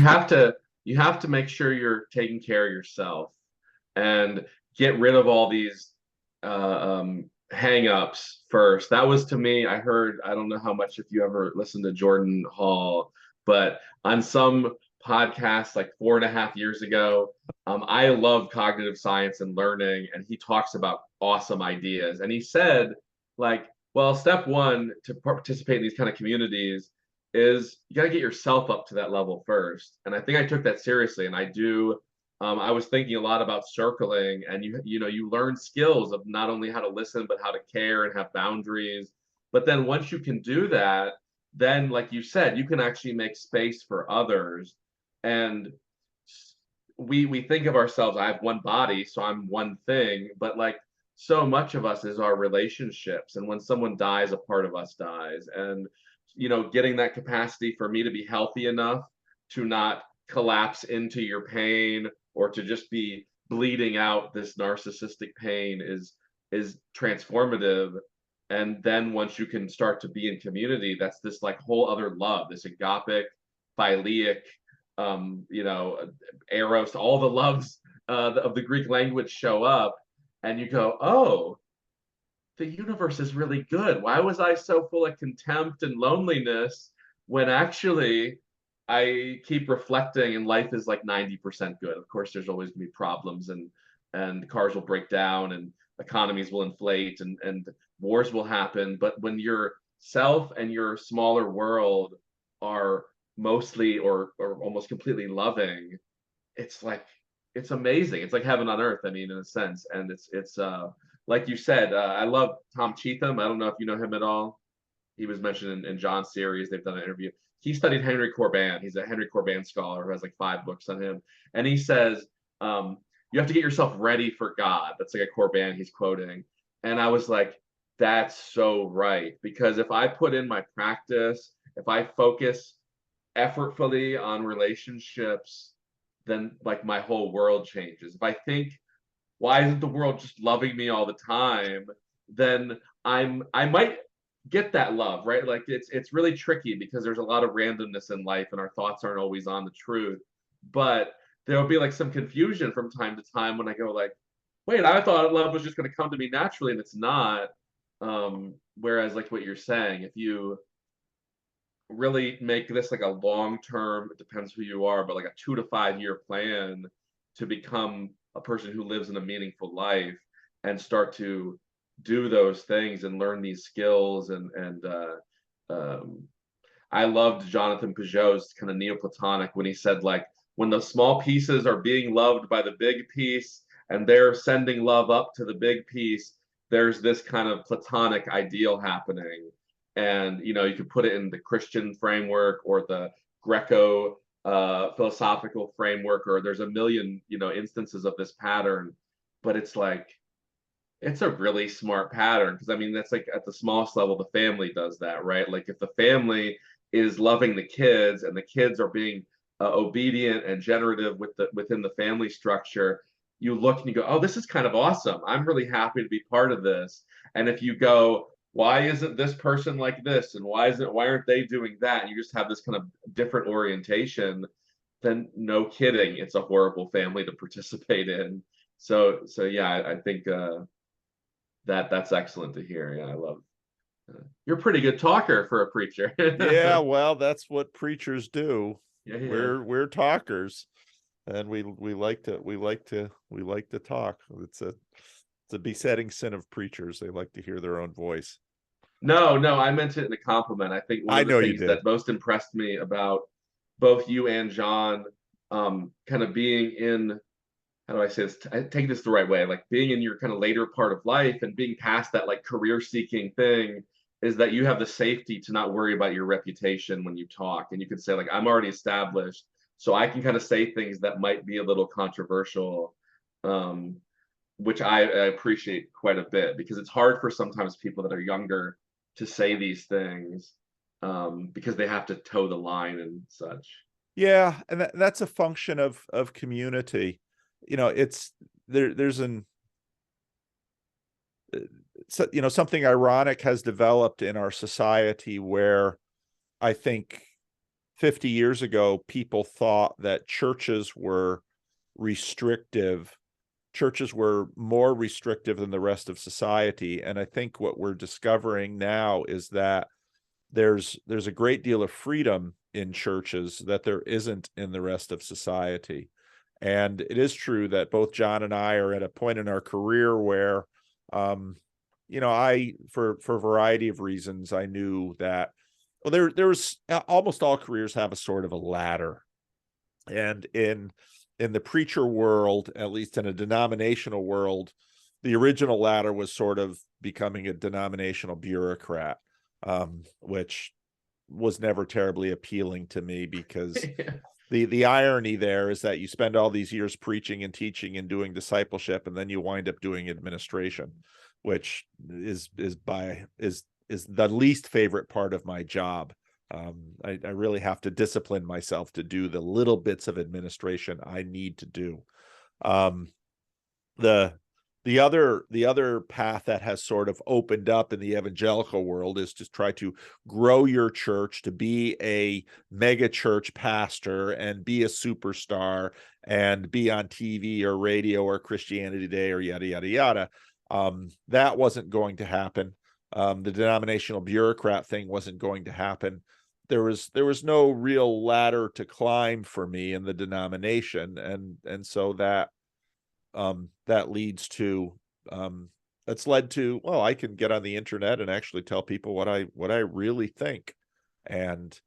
A: you have to make sure you're taking care of yourself and get rid of all these hang-ups first. That was, to me, I heard, I don't know how much if you ever listened to Jordan Hall, but on some podcast like 4.5 years ago, I love cognitive science and learning, and he talks about awesome ideas. And he said, like, well, step one to participate in these kind of communities is you got to get yourself up to that level first. And I think I took that seriously, and I do. I was thinking a lot about circling, and you learn skills of not only how to listen but how to care and have boundaries. But then once you can do that, then like you said, you can actually make space for others. And we think of ourselves, I have one body, so I'm one thing, but like so much of us is our relationships. And when someone dies, a part of us dies. And getting that capacity for me to be healthy enough to not collapse into your pain or to just be bleeding out this narcissistic pain is transformative. And then once you can start to be in community, that's this like whole other love, this agapic, phileic, eros, all the loves of the Greek language show up, and you go, oh, the universe is really good. Why was I so full of contempt and loneliness when actually I keep reflecting and life is like 90% good? Of course, there's always gonna be problems, and cars will break down and economies will inflate and wars will happen. But when your self and your smaller world are mostly or almost completely loving, it's like it's amazing. It's like heaven on earth, I mean, in a sense. And it's like you said, I love Tom Cheetham. I don't know if you know him at all. He was mentioned in John's series. They've done an interview. He studied Henry Corbin. He's a Henry Corbin scholar who has like 5 books on him. And he says, you have to get yourself ready for God. That's like a Corbin he's quoting. And I was like, that's so right. Because if I put in my practice, if I focus effortfully on relationships, then like my whole world changes. If I think, why isn't the world just loving me all the time? Then I might get that love, right? Like it's really tricky because there's a lot of randomness in life and our thoughts aren't always on the truth. But there'll be like some confusion from time to time when I go like, wait, I thought love was just going to come to me naturally, and it's not. Whereas like what you're saying, if you really make this like a long term, it depends who you are, but like a 2 to 5 year plan to become a person who lives in a meaningful life and start to do those things and learn these skills. And I loved Jonathan Peugeot's kind of Neoplatonic when he said like when the small pieces are being loved by the big piece and they're sending love up to the big piece, there's this kind of Platonic ideal happening. And you could put it in the Christian framework or the Greco philosophical framework, or there's a million instances of this pattern. But it's like it's a really smart pattern, because I mean that's like at the smallest level the family does that, right? Like if the family is loving the kids and the kids are being obedient and generative within the family structure, you look and you go, oh, this is kind of awesome, I'm really happy to be part of this. And if you go, why isn't this person like this, and why aren't they doing that, and you just have this kind of different orientation, then no kidding, it's a horrible family to participate in. So yeah, I think that's excellent to hear. Yeah, I love. You're a pretty good talker for a preacher.
B: Yeah, well, that's what preachers do.
A: Yeah.
B: we're talkers, and we like to talk. It's a besetting sin of preachers. They like to hear their own voice.
A: No, no, I meant it in a compliment. I think one
B: I
A: of the
B: know you
A: things
B: did.
A: that most impressed me about both you and John, kind of being in, how do I say this? I take this the right way, like being in your kind of later part of life and being past that like career seeking thing, is that you have the safety to not worry about your reputation when you talk. And you can say, like, I'm already established, so I can kind of say things that might be a little controversial. Um, which I appreciate quite a bit, because it's hard for sometimes people that are younger to say these things, because they have to toe the line and such.
B: Yeah, and that's a function of community. It's there's an so, something ironic has developed in our society where I think 50 years ago people thought that restrictive churches were more restrictive than the rest of society. And I think what we're discovering now is that there's a great deal of freedom in churches that there isn't in the rest of society. And it is true that both John and I are at a point in our career where, um, I for a variety of reasons, I knew that, well, there was almost all careers have a sort of a ladder, and in the preacher world, at least in a denominational world, the original ladder was sort of becoming a denominational bureaucrat, which was never terribly appealing to me, because the irony there is that you spend all these years preaching and teaching and doing discipleship, and then you wind up doing administration, which is the least favorite part of my job. I really have to discipline myself to do the little bits of administration I need to do. Um, the the other path that has sort of opened up in the evangelical world is to try to grow your church to be a mega church pastor and be a superstar and be on TV or radio or Christianity Today or yada yada yada. That wasn't going to happen. The denominational bureaucrat thing wasn't going to happen. There was no real ladder to climb for me in the denomination, and so that leads to that's led to, well, I can get on the internet and actually tell people what I really think. And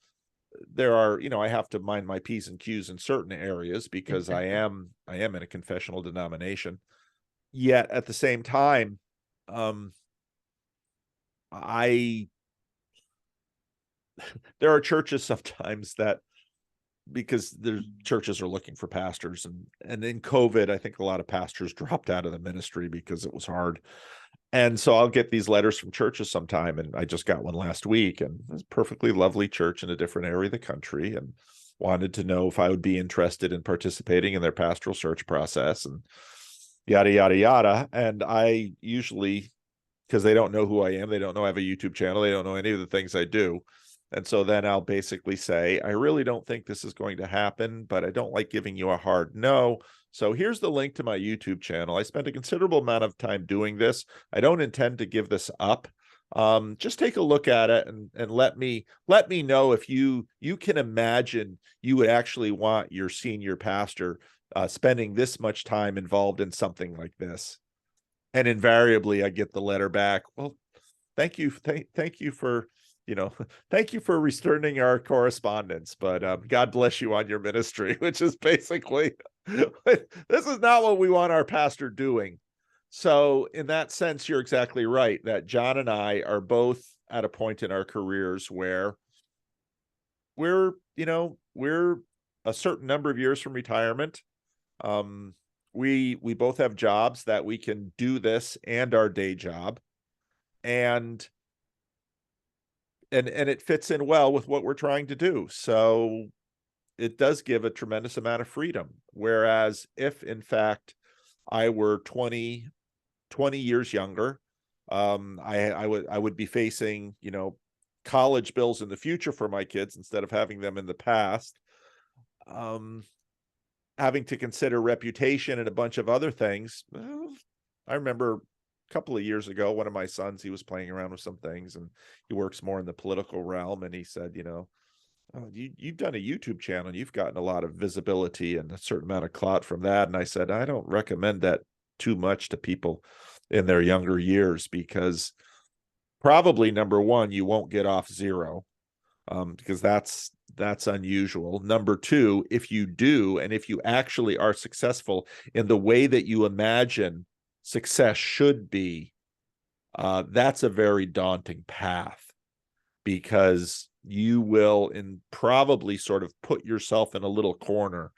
B: there are, I have to mind my P's and Q's in certain areas because I am in a confessional denomination. Yet at the same time, um I there are churches sometimes that, because the churches are looking for pastors, and in COVID, I think a lot of pastors dropped out of the ministry because it was hard. And so I'll get these letters from churches sometime, and I just got one last week, and it's a perfectly lovely church in a different area of the country, and wanted to know if I would be interested in participating in their pastoral search process and yada yada yada. And I usually, because they don't know who I am, they don't know I have a YouTube channel, they don't know any of the things I do. And so then I'll basically say, I really don't think this is going to happen, but I don't like giving you a hard no. So here's the link to my YouTube channel. I spent a considerable amount of time doing this. I don't intend to give this up. Just take a look at it, and let me know if you can imagine you would actually want your senior pastor spending this much time involved in something like this. And invariably I get the letter back, well, thank you for, thank you for returning our correspondence, but God bless you on your ministry, which is basically this is not what we want our pastor doing. So in that sense, you're exactly right that John and I are both at a point in our careers where we're a certain number of years from retirement. um we both have jobs that we can do this and our day job, and and it fits in well with what we're trying to do. So it does give a tremendous amount of freedom. Whereas if in fact I were 20 years younger, I would be facing, college bills in the future for my kids instead of having them in the past. Um, Having to consider reputation and a bunch of other things. Well, I remember a couple of years ago, one of my sons, he was playing around with some things, and he works more in the political realm. And he said, oh, you've done a YouTube channel and you've gotten a lot of visibility and a certain amount of clout from that. And I said, I don't recommend that too much to people in their younger years, because probably number one, you won't get off zero, because that's unusual. Number two, if you do, and if you actually are successful in the way that you imagine success should be, that's a very daunting path, because you will probably sort of put yourself in a little corner,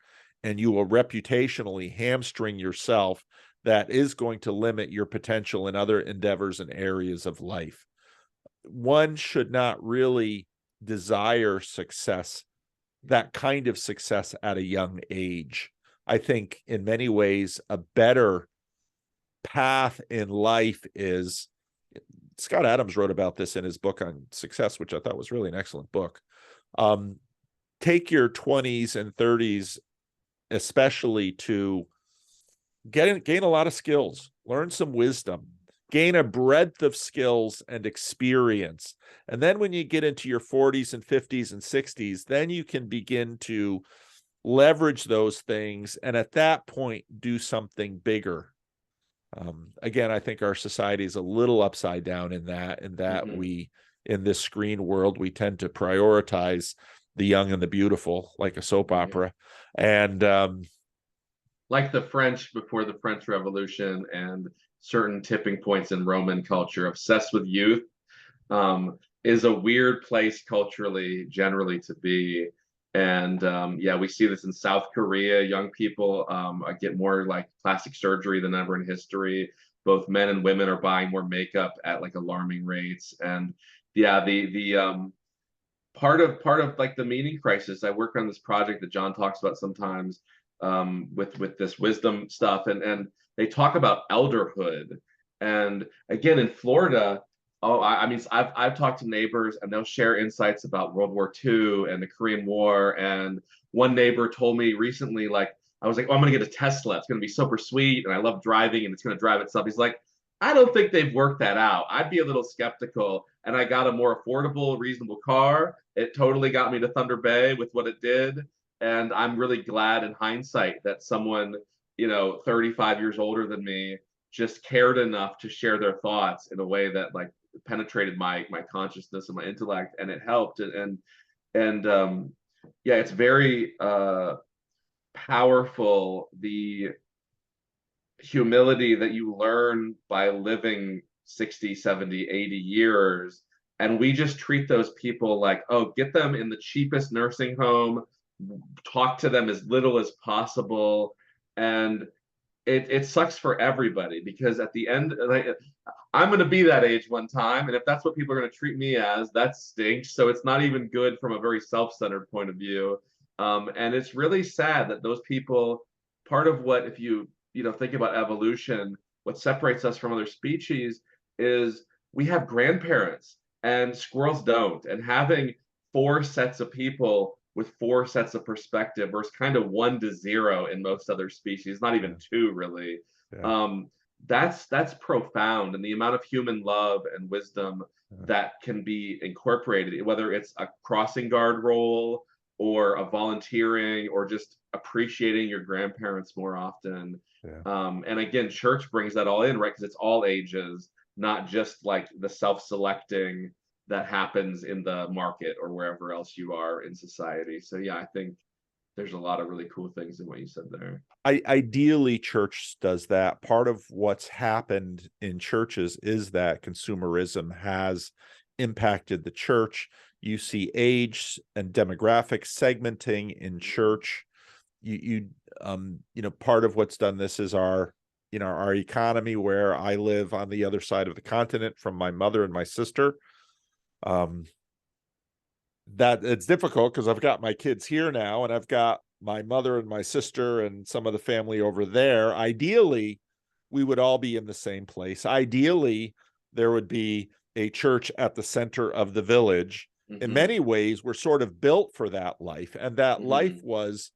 B: and you will reputationally hamstring yourself that is going to limit your potential in other endeavors and areas of life. One should not really desire success, that kind of success, at a young age. I think in many ways a better path in life is, Scott Adams wrote about this in his book on success, which I thought was really an excellent book. Take your 20s and 30s, especially, to gain a lot of skills, learn some wisdom, gain a breadth of skills and experience. And then when you get into your 40s and 50s and 60s, then you can begin to leverage those things, and at that point do something bigger. Again, I think our society is a little upside down in that we, in this screen world, we tend to prioritize the young and the beautiful, like a soap opera. And
A: like the French before the French Revolution, and certain tipping points in Roman culture, obsessed with youth, is a weird place culturally, generally, to be. And yeah, we see this in South Korea. Young people get more like plastic surgery than ever in history. Both men and women are buying more makeup at like alarming rates. And yeah, the part of like the meaning crisis. I work on this project that John talks about sometimes, with this wisdom stuff, and they talk about elderhood. And again, in Florida, oh, I mean, I've talked to neighbors, and they'll share insights about World War II and the Korean War. And one neighbor told me recently, like, I was like, oh, I'm gonna get a Tesla. It's gonna be super sweet, and I love driving, and it's gonna drive itself. He's like, I don't think they've worked that out. I'd be a little skeptical. And I got a more affordable, reasonable car. It totally got me to Thunder Bay with what it did. And I'm really glad in hindsight that someone, 35 years older than me, just cared enough to share their thoughts in a way that like penetrated my consciousness and my intellect, and it helped. And yeah, it's very powerful, the humility that you learn by living 60, 70, 80 years. And we just treat those people like, oh, get them in the cheapest nursing home, talk to them as little as possible. And it sucks for everybody, because at the end, like, I'm going to be that age one time. And if that's what people are going to treat me as, that stinks. So it's not even good from a very self-centered point of view. And it's really sad that those people, part of what, if you think about evolution, what separates us from other species is we have grandparents and squirrels don't. And having four sets of people with four sets of perspective versus kind of 1 to 0 in most other species, not even two really.
B: yeah.
A: That's profound, and the amount of human love and wisdom that can be incorporated, whether it's a crossing guard role or a volunteering or just appreciating your grandparents more often. And again, church brings that all in, right? Because it's all ages, not just like the self-selecting that happens in the market or wherever else you are in society. So yeah, I think there's a lot of really cool things in what you said there.
B: Ideally, church does that. Part of what's happened in churches is that consumerism has impacted the church. You see age and demographic segmenting in church. Part of what's done this is our economy, where I live on the other side of the continent from my mother and my sister. That it's difficult because I've got my kids here now, and I've got my mother and my sister and some of the family over there. Ideally, we would all be in the same place. Ideally, there would be a church at the center of the village. In many ways, we're sort of built for that life, and that life was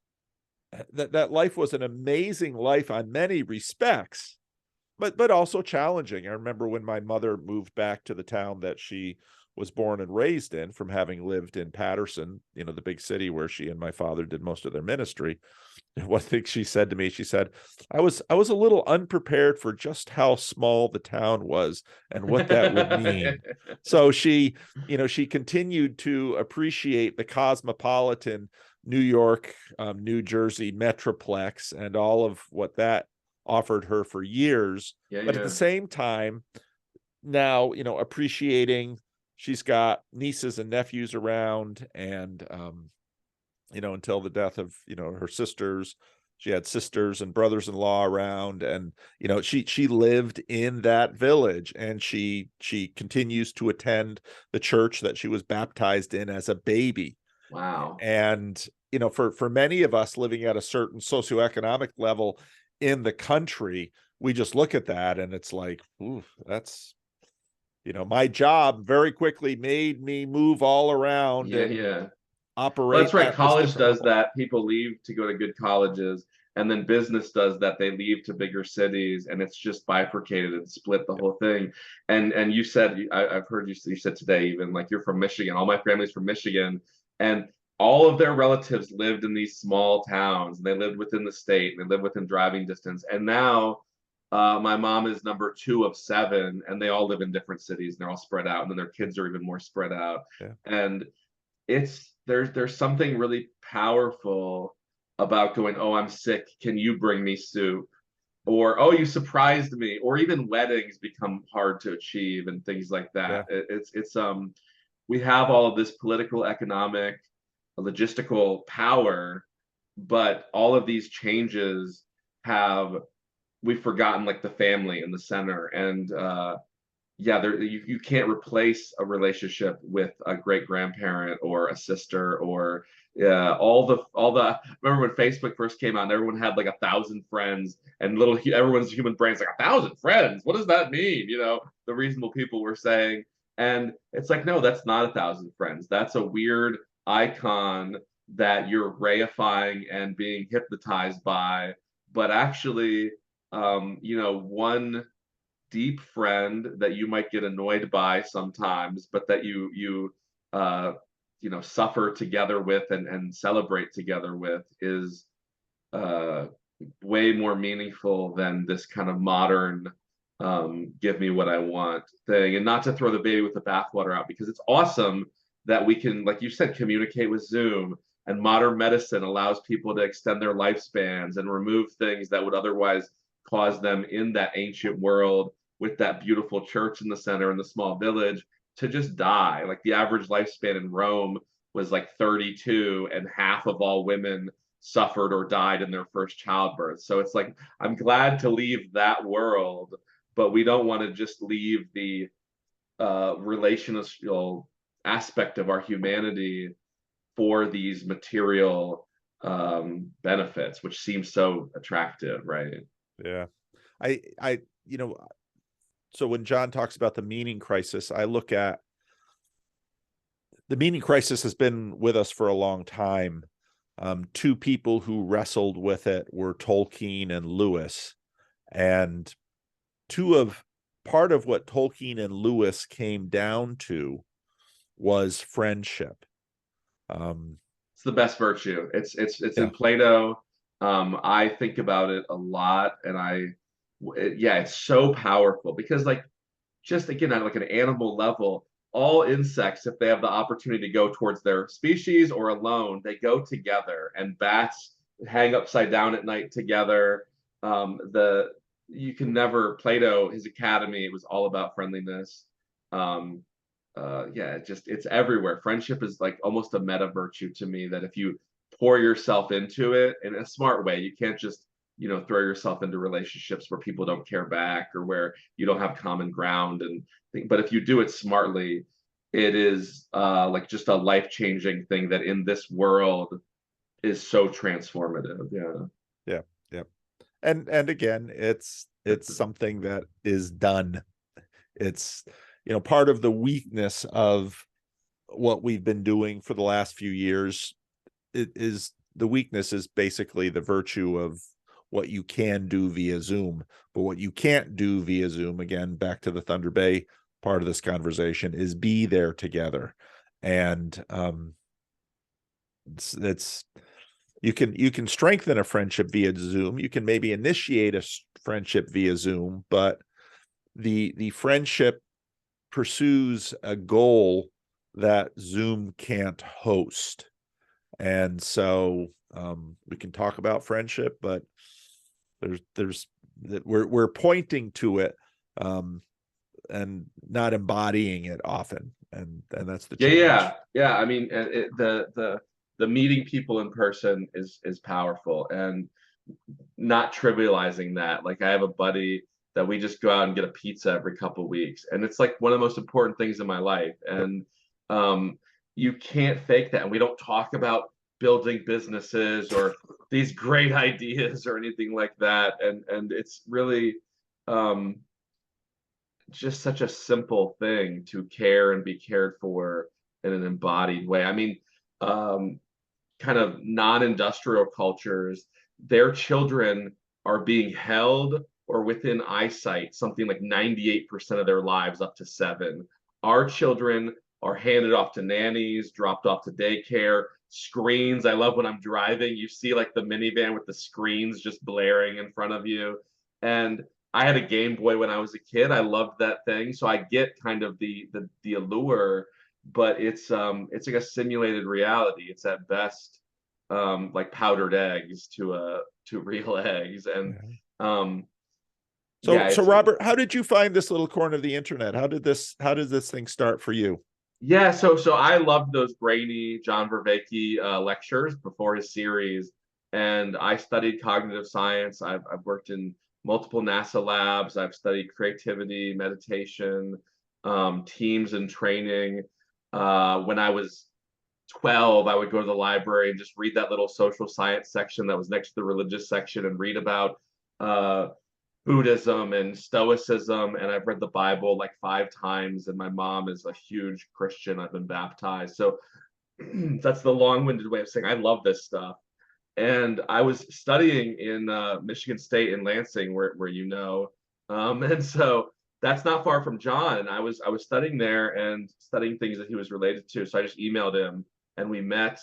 B: that life was an amazing life on many respects. but also challenging. I remember when my mother moved back to the town that she was born and raised in, from having lived in Patterson, the big city where she and my father did most of their ministry. One thing she said to me, she said, I was a little unprepared for just how small the town was and what that would mean. So she continued to appreciate the cosmopolitan New York, New Jersey metroplex and all of what that offered her for years.
A: Yeah,
B: But at the
A: yeah.
B: same time, now, appreciating she's got nieces and nephews around, and until the death of, her sisters, she had sisters and brothers-in-law around, and she lived in that village, and she continues to attend the church that she was baptized in as a baby.
A: Wow.
B: And for many of us living at a certain socioeconomic level in the country, we just look at that and it's like, ooh, that's, my job very quickly made me move all around
A: Yeah,
B: and
A: yeah. Well, that's
B: operate
A: right.
B: at this
A: College
B: different
A: does
B: level.
A: that. People leave to go to good colleges, and then business does that. They leave to bigger cities, and it's just bifurcated and split the
B: Yeah,
A: whole thing. And you said, I've heard you said today, even like you're from Michigan. All my family's from Michigan, and all of their relatives lived in these small towns, and they lived within the state, and they lived within driving distance. And now, my mom is number two of seven, and they all live in different cities, and they're all spread out, and then their kids are even more spread out.
B: yeah,
A: And there's something really powerful about going, oh, I'm sick, can you bring me soup, or oh, you surprised me, or even weddings become hard to achieve and things like that.
B: yeah,
A: It's we have all of this political, economic, logistical power, but all of these changes have, we've forgotten like the family in the center. And yeah, you can't replace a relationship with a great grandparent or a sister, or all the I remember when Facebook first came out and everyone had like 1,000 friends, and everyone's human brain's like 1,000 friends, what does that mean, the reasonable people were saying. And it's like, no, that's not 1,000 friends, that's a weird icon that you're reifying and being hypnotized by. But actually, one deep friend that you might get annoyed by sometimes, but that you uh suffer together with and celebrate together with, is uh way more meaningful than this kind of modern give me what I want thing. And not to throw the baby with the bathwater out, because it's awesome that we can, like you said, communicate with Zoom, and modern medicine allows people to extend their lifespans and remove things that would otherwise cause them in that ancient world with that beautiful church in the center in the small village to just die. Like the average lifespan in Rome was like 32, and half of all women suffered or died in their first childbirth. So it's like, I'm glad to leave that world, but we don't want to just leave the relational aspect of our humanity for these material benefits, which seem so attractive, right?
B: yeah. I so when John talks about the meaning crisis, I look at the meaning crisis has been with us for a long time. Two people who wrestled with it were Tolkien and Lewis, and two of part of what Tolkien and Lewis came down to was friendship.
A: It's the best virtue. It's
B: Yeah,
A: in Plato. I think about it a lot, and yeah, it's so powerful because, like, just again on like an animal level, all insects, if they have the opportunity to go towards their species or alone, they go together. And bats hang upside down at night together. The You can never, Plato, his academy, it was all about friendliness. Um, yeah, it's everywhere. Friendship is like almost a meta virtue to me, that if you pour yourself into it in a smart way, you can't just throw yourself into relationships where people don't care back, or where you don't have common ground and think. But if you do it smartly, it is like just a life-changing thing that in this world is so transformative. Yeah.
B: yeah, yeah. And again, it's something that is done. It's part of the weakness of what we've been doing for the last few years. It is the weakness is basically the virtue of what you can do via Zoom. But what you can't do via Zoom, again, back to the Thunder Bay part of this conversation, is be there together. And it's you can strengthen a friendship via Zoom. You can maybe initiate a friendship via Zoom, but the friendship pursues a goal that Zoom can't host. And so we can talk about friendship, but there's we're pointing to it and not embodying it often, and that's the challenge.
A: Yeah. I mean, the meeting people in person is powerful, and not trivializing that. Like, I have a buddy that we just go out and get a pizza every couple of weeks, and it's like one of the most important things in my life. And you can't fake that. And we don't talk about building businesses or these great ideas or anything like that. And it's really just such a simple thing to care and be cared for in an embodied way. I mean, kind of non-industrial cultures, their children are being held or within eyesight something like 98% of their lives up to 7. Our children are handed off to nannies, dropped off to daycare, screens. I love when I'm driving, you see like the minivan with the screens just blaring in front of you. And I had a Game Boy when I was a kid. I loved that thing. So I get kind of the allure, but it's like a simulated reality. It's at best like powdered eggs to real eggs. And
B: so
A: yeah,
B: so Robert, how did you find this little corner of the internet? How did this thing start for you?
A: Yeah, so I loved those brainy John Vervaeke lectures before his series, and I studied cognitive science. I've worked in multiple NASA labs. I've studied creativity, meditation, teams and training. When I was 12, I would go to the library and just read that little social science section that was next to the religious section and read about Buddhism and Stoicism. And I've read the Bible like 5 times, and my mom is a huge Christian. I've been baptized. So that's the long-winded way of saying I love this stuff. And I was studying in Michigan State in Lansing, where you know, and so that's not far from John. And I was studying there and studying things that he was related to. So I just emailed him, and we met.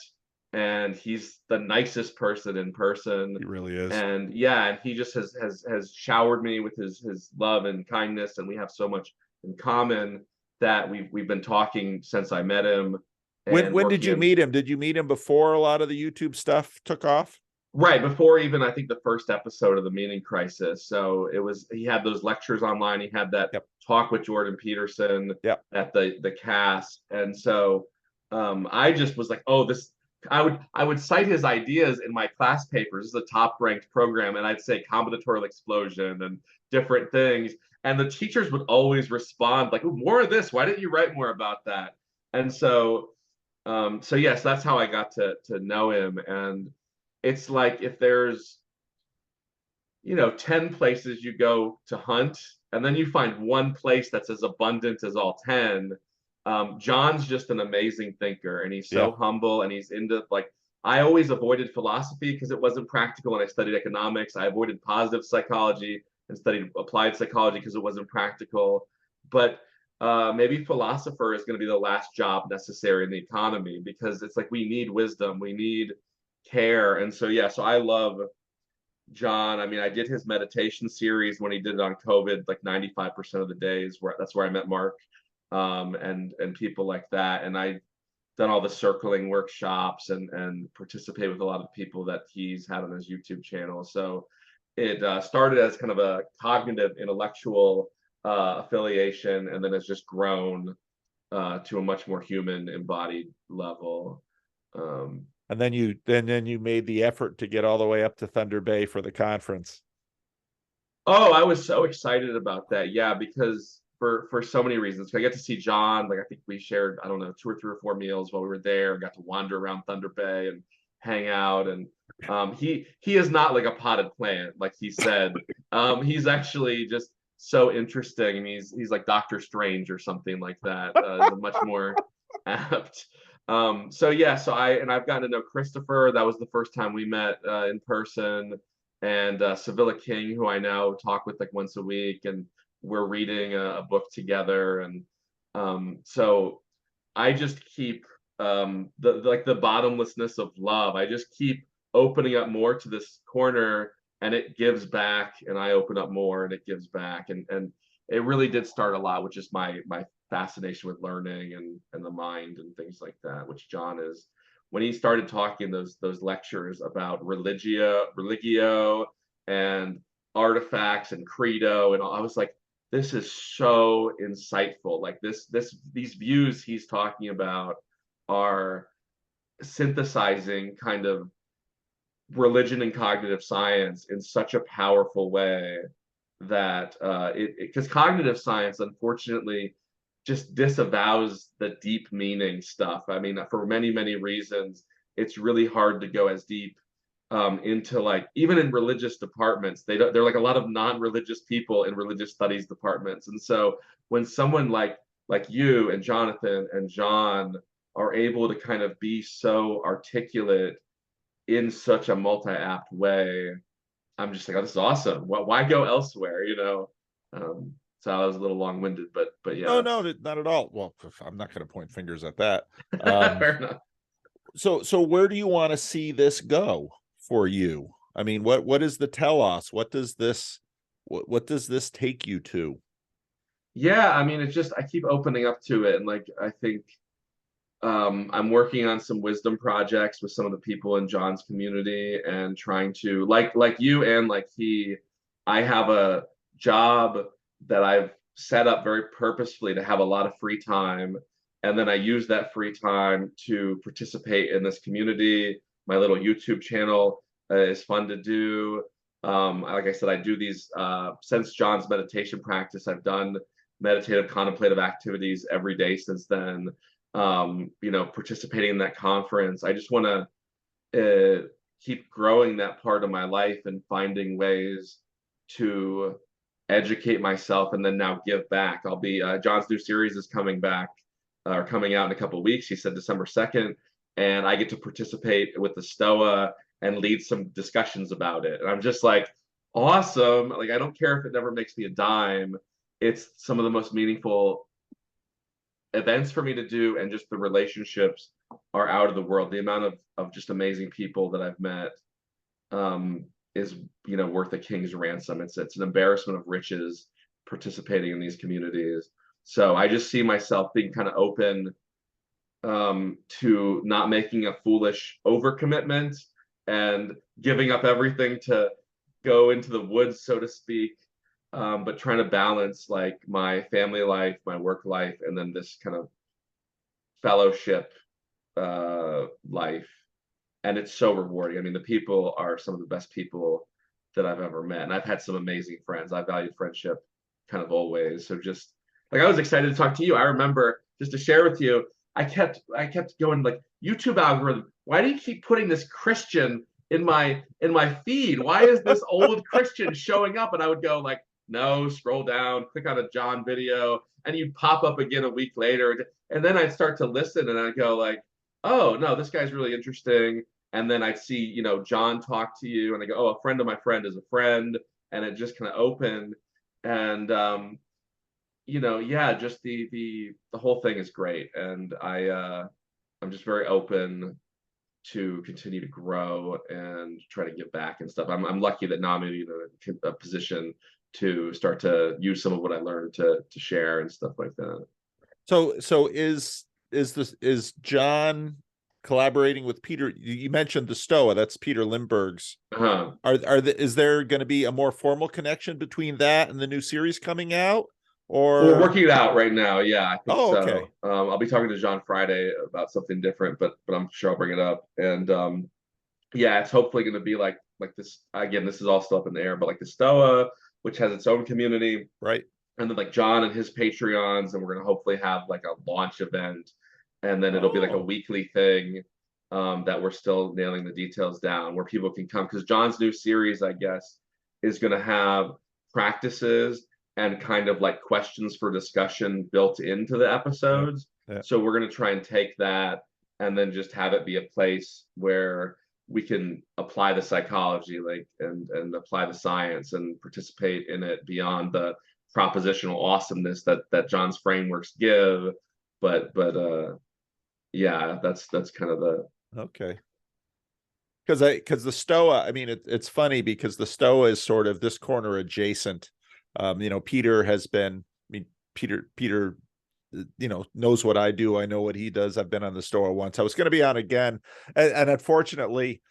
A: And he's the nicest person in person.
B: He really is.
A: And yeah, and he just has showered me with his love and kindness, and we have so much in common that we've been talking since I met him.
B: When did you meet him? Did you meet him before a lot of the YouTube stuff took off?
A: Right, before even I think the first episode of the Meaning Crisis. So he had those lectures online. He had that talk with Jordan Peterson at the cast. And so I just was like, oh, this I would cite his ideas in my class papers. This is a top ranked program, and I'd say combinatorial explosion and different things. And the teachers would always respond like, oh, more of this. Why didn't you write more about that? And so yes, that's how I got to know him. And it's like if there's 10 places you go to hunt, and then you find one place that's as abundant as all 10. John's just an amazing thinker, and he's so humble, and he's into like, I always avoided philosophy because it wasn't practical, and I studied economics. I avoided positive psychology and studied applied psychology because it wasn't practical. But maybe philosopher is going to be the last job necessary in the economy, because it's like we need wisdom, we need care. And so so I love John. I mean, I did his meditation series when he did it on COVID, like 95% of the days, that's where I met Mark, and people like that. And I've done all the circling workshops and participate with a lot of people that he's had on his YouTube channel. So it started as kind of a cognitive intellectual affiliation, and then has just grown to a much more human embodied level.
B: And then you made the effort to get all the way up to Thunder Bay for the conference.
A: Oh, I was so excited about that. Yeah, because for so many reasons. I got to see John. Like, I think we shared, I don't know, 2 or 3 or 4 meals while we were there. Got to wander around Thunder Bay and hang out. And he is not like a potted plant, like he said. He's actually just so interesting. I mean, he's like Doctor Strange or something like that. Much more apt. So I've gotten to know Christopher. That was the first time we met in person. and Sevilla King, who I now talk with like once a week, and we're reading a book together. And so I just keep like the bottomlessness of love. I just keep opening up more to this corner, and it gives back, and I open up more and it gives back. And it really did start a lot with just my fascination with learning and the mind and things like that, which John is, when he started talking those lectures about religio and artifacts and credo and all, I was like, this is so insightful. Like these views he's talking about are synthesizing kind of religion and cognitive science in such a powerful way that because cognitive science unfortunately just disavows the deep meaning stuff. I mean, for many reasons, it's really hard to go as deep into, like, even in religious departments, they're like a lot of non-religious people in religious studies departments. And so when someone like you and Jonathan and John are able to kind of be so articulate in such a multi-apt way, I'm just like, oh, this is awesome. Why go elsewhere, you know? So I was a little long-winded, but
B: No,
A: yeah.
B: no, not at all. Well, I'm not going to point fingers at that.
A: Fair enough.
B: So where do you want to see this go for you? I mean, what is the telos? What does this take you to?
A: Yeah, I mean, it's just I keep opening up to it, and like I think I'm working on some wisdom projects with some of the people in John's community, and trying to, like you and like he, I have a job that I've set up very purposefully to have a lot of free time, and then I use that free time to participate in this community. My little YouTube channel is fun to do. Like I said, I do these since John's meditation practice. I've done meditative contemplative activities every day since then. You know, participating in that conference. I just want to keep growing that part of my life and finding ways to educate myself and then now give back. I'll be John's new series is coming back or coming out in a couple of weeks. He said December 2nd, and I get to participate with the Stoa and lead some discussions about it. And I'm just like, awesome. Like, I don't care if it never makes me a dime. It's some of the most meaningful events for me to do, and just the relationships are out of the world. The amount of just amazing people that I've met is, you know, worth a king's ransom. It's an embarrassment of riches participating in these communities. So I just see myself being kind of open to not making a foolish overcommitment and giving up everything to go into the woods, so to speak, but trying to balance like my family life, my work life, and then this kind of fellowship life. And it's so rewarding. I mean, the people are some of the best people that I've ever met, and I've had some amazing friends. I value friendship kind of always. So just like, I was excited to talk to you. I remember, just to share with you, I kept going like, YouTube algorithm, why do you keep putting this Christian in my feed? Why is this old Christian showing up? And I would go like, no, scroll down, click on a John video, and you'd pop up again a week later. And then I'd start to listen, and I'd go like, oh no, this guy's really interesting. And then I'd see, you know, John talk to you, and I go, oh, a friend of my friend is a friend, and it just kind of opened. And you know, yeah, just the whole thing is great, and I'm just very open to continue to grow and try to give back and stuff. I'm lucky that now I'm in a position to start to use some of what I learned to share and stuff like that.
B: So is John collaborating with Peter? You mentioned the Stoa, that's Peter Lindbergh's.
A: Uh-huh.
B: Is there going to be a more formal connection between that and the new series coming out? Or
A: we're working it out right now. Yeah, I think so.
B: Okay.
A: I'll be talking to John Friday about something different, but I'm sure I'll bring it up. And yeah, it's hopefully going to be like this. Again, this is all still up in the air, but like the Stoa, which has its own community,
B: right?
A: And then like John and his Patreons, and we're going to hopefully have like a launch event, and then it'll be like a weekly thing that we're still nailing the details down, where people can come, because John's new series, I guess, is going to have practices and kind of like questions for discussion built into the episodes.
B: Yeah.
A: So we're going to try and take that and then just have it be a place where we can apply the psychology, like, and apply the science and participate in it beyond the propositional awesomeness that John's frameworks give. But yeah, that's kind of the
B: Okay. Because the Stoa, I mean, it's funny because the Stoa is sort of this corner adjacent. Peter has been, I mean, Peter, knows what I do. I know what he does. I've been on the Stoa once. I was going to be on again. And unfortunately,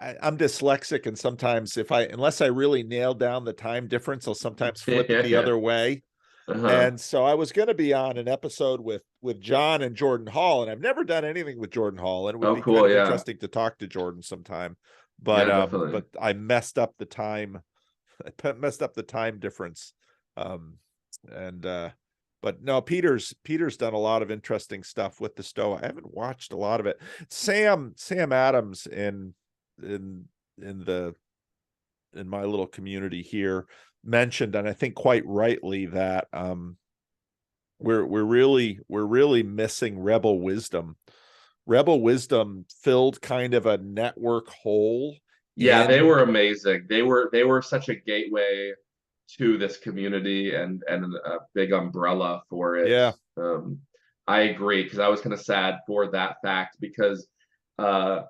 B: I'm dyslexic. And sometimes unless I really nail down the time difference, I'll sometimes flip it the
A: yeah.
B: other way.
A: Uh-huh.
B: And so I was going to be on an episode with John and Jordan Hall, and I've never done anything with Jordan Hall, and it would
A: Oh,
B: be kind
A: cool.
B: of
A: Yeah.
B: interesting to talk to Jordan sometime.
A: Yeah, definitely.
B: But I messed up the time. I messed up the time difference. And but no, Peter's done a lot of interesting stuff with the Stoa. I haven't watched a lot of it. Sam Adams in the in my little community here mentioned, and I think quite rightly, that we're really missing Rebel Wisdom. Rebel Wisdom filled kind of a network hole
A: Yeah, they
B: in.
A: were amazing. They were such a gateway to this community and a big umbrella for it.
B: Yeah,
A: Um, I agree because I was kind of sad for that fact because uh,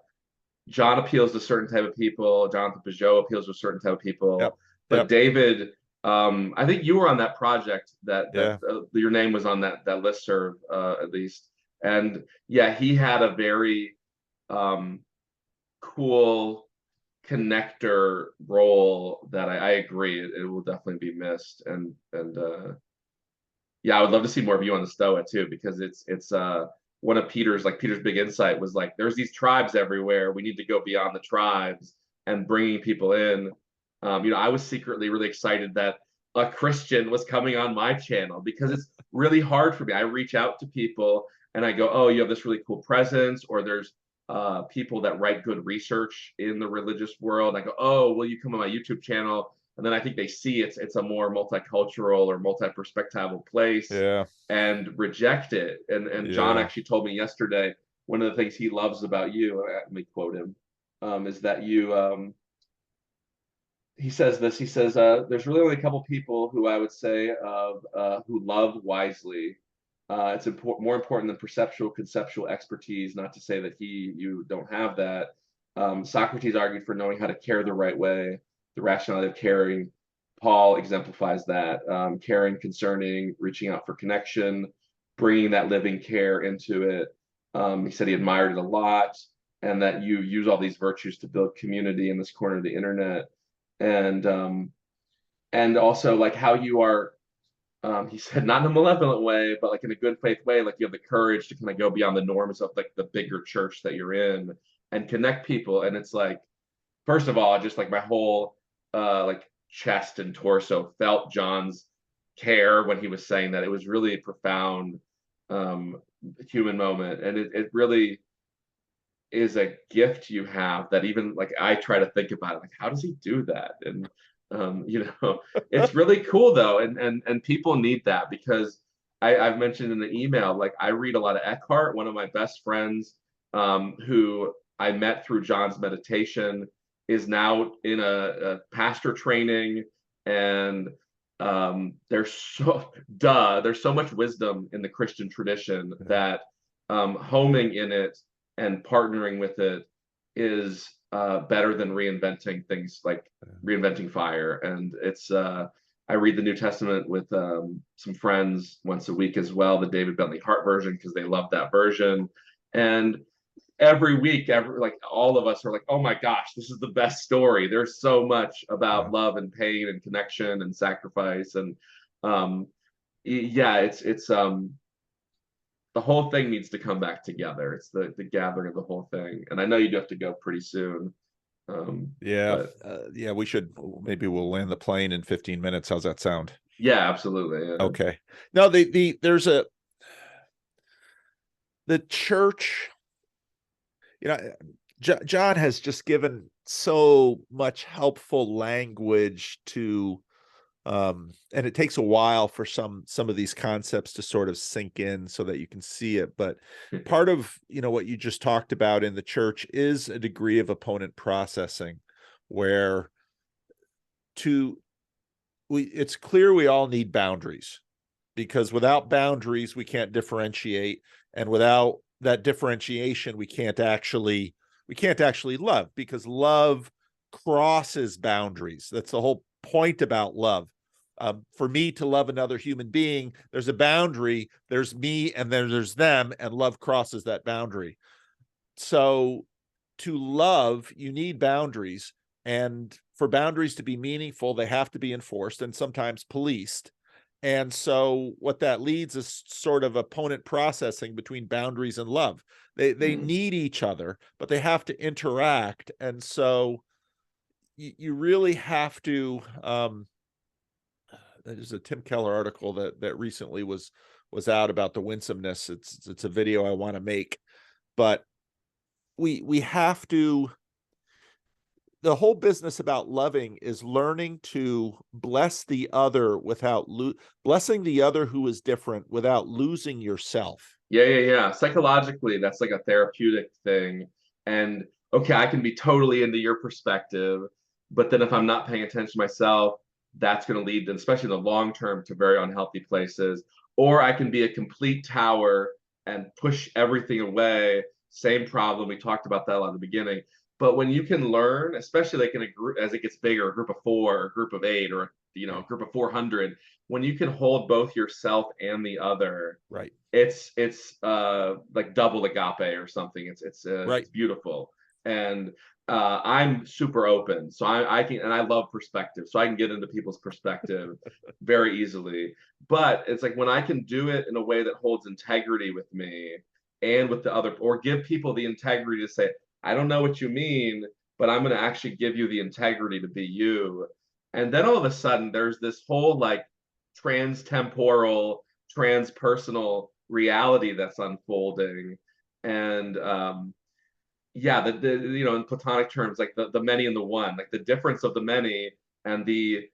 A: John appeals to a certain type of people. Jonathan Peugeot appeals to a certain type of
B: yep,
A: people. But
B: yep,
A: David, I think you were on that project that
B: yeah,
A: your name was on that listserv at least. And yeah, he had a very um, cool connector role that I agree it will definitely be missed. And yeah, I would love to see more of you on the Stoa too, because it's one of Peter's big insight was like there's these tribes everywhere. We need to go beyond the tribes and bringing people in. I was secretly really excited that a Christian was coming on my channel because it's really hard for me. I reach out to people and I go, "Oh, you have this really cool presence," or there's people that write good research in the religious world. I go, "Oh, will you come on my YouTube channel?" And then I think they see it's a more multicultural or multi-perspectival place
B: yeah,
A: and reject it. And John
B: yeah,
A: actually told me yesterday one of the things he loves about you. Let me quote him. Is that you? He says this. He says, "There's really only a couple people who I would say of who love wisely. It's more important than perceptual, conceptual expertise. Not to say that you don't have that. Socrates argued for knowing how to care the right way, the rationality of caring. Paul exemplifies that caring concerning, reaching out for connection, bringing that living care into it. He said he admired it a lot, and that you use all these virtues to build community in this corner of the internet." And also like how you are he said not in a malevolent way but like in a good faith way, like you have the courage to kind of go beyond the norms of like the bigger church that you're in and connect people. And it's like first of all just like my whole like chest and torso felt John's care when he was saying that. It was really a profound um human moment, and it really is a gift you have that even like I try to think about it, like how does he do that? And it's really cool though, and people need that because I've mentioned in the email, like I read a lot of Eckhart. One of my best friends, who I met through John's meditation, is now in a pastor training, and there's so much wisdom in the Christian tradition
B: yeah,
A: that homing in it and partnering with it is better than reinventing things, like reinventing fire. And I read the New Testament with some friends once a week as well, the David Bentley Hart version, because they love that version. And every week, like all of us are like, oh my gosh, this is the best story. There's so much
B: yeah.
A: about love and pain and connection and sacrifice. And um, yeah, it's the whole thing needs to come back together. It's the gathering of the whole thing. And I know you do have to go pretty soon.
B: Yeah,
A: But
B: yeah, maybe we'll land the plane in 15 minutes. How's that sound?
A: yeah, absolutely. Yeah.
B: Okay. No, there's the church, you know, John has just given so much helpful language to And it takes a while for some of these concepts to sort of sink in so that you can see it. But part of, what you just talked about in the church is a degree of opponent processing, where it's clear we all need boundaries, because without boundaries we can't differentiate, and without that differentiation we can't actually love, because love crosses boundaries. That's the whole point about love. For me to love another human being, there's a boundary. There's me, and then there's them, and love crosses that boundary. So to love, you need boundaries, and for boundaries to be meaningful, they have to be enforced and sometimes policed. And so what that leads is sort of opponent processing between boundaries and love. They need each other, but they have to interact. And so you really have to, there's a Tim Keller article that recently was out about the winsomeness. It's a video I want to make, but we have to, the whole business about loving is learning to bless the other without blessing the other who is different without losing yourself.
A: Yeah. Psychologically, that's like a therapeutic thing. And okay, I can be totally into your perspective, but then if I'm not paying attention to myself, that's going to lead, especially in the long term, to very unhealthy places. Or I can be a complete tower and push everything away. Same problem. We talked about that a lot at the beginning. But when you can learn, especially like in a group, as it gets bigger, a group of 4, or a group of 8, or a group of 400, when you can hold both yourself and the other,
B: Right.
A: It's like double agape or something.
B: Right.
A: It's beautiful. And I'm super open, so I can, and I love perspective, so I can get into people's perspective very easily. But it's like when I can do it in a way that holds integrity with me and with the other, or give people the integrity to say, I don't know what you mean, but I'm going to actually give you the integrity to be you. And then all of a sudden, there's this whole like trans-temporal, transpersonal reality that's unfolding. And yeah, in Platonic terms, like the many and the one, like the difference of the many and the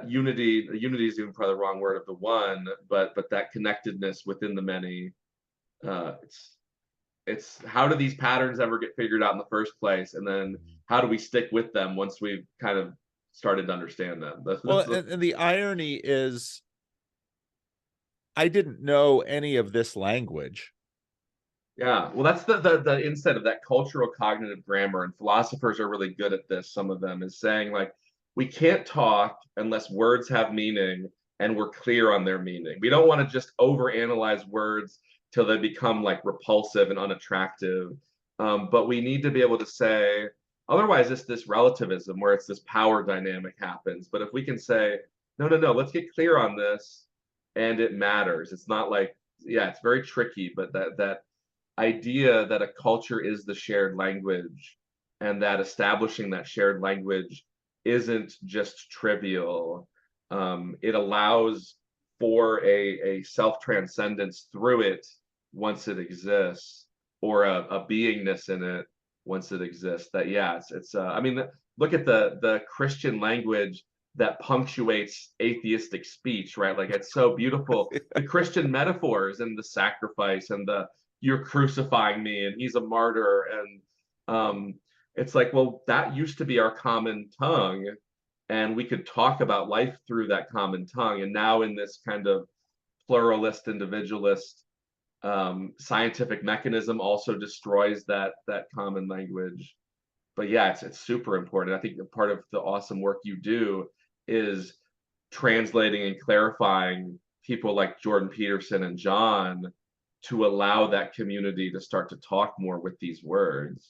A: unity is even probably the wrong word of the one, but that connectedness within the many. It's how do these patterns ever get figured out in the first place, and then how do we stick with them once we've kind of started to understand them?
B: Well, and the irony is, I didn't know any of this language.
A: Yeah, well, that's the insight of that cultural cognitive grammar, and philosophers are really good at this. Some of them is saying like, we can't talk unless words have meaning and we're clear on their meaning. We don't want to just overanalyze words till they become like repulsive and unattractive, but we need to be able to say, otherwise it's this relativism where it's this power dynamic happens. But if we can say, no, let's get clear on this, and it matters. It's not like, yeah, it's very tricky, but that idea that a culture is the shared language, and that establishing that shared language isn't just trivial. It allows for a self-transcendence through it once it exists, or a beingness in it once it exists. That, yeah, it's I mean, look at the Christian language that punctuates atheistic speech, right? Like, it's so beautiful. The Christian metaphors and the sacrifice and the, you're crucifying me and he's a martyr, and it's like, well, that used to be our common tongue, and we could talk about life through that common tongue. And now in this kind of pluralist, individualist, scientific mechanism also destroys that common language. But yeah, it's super important. I think part of the awesome work you do is translating and clarifying people like Jordan Peterson and John, to allow that community to start to talk more with these words.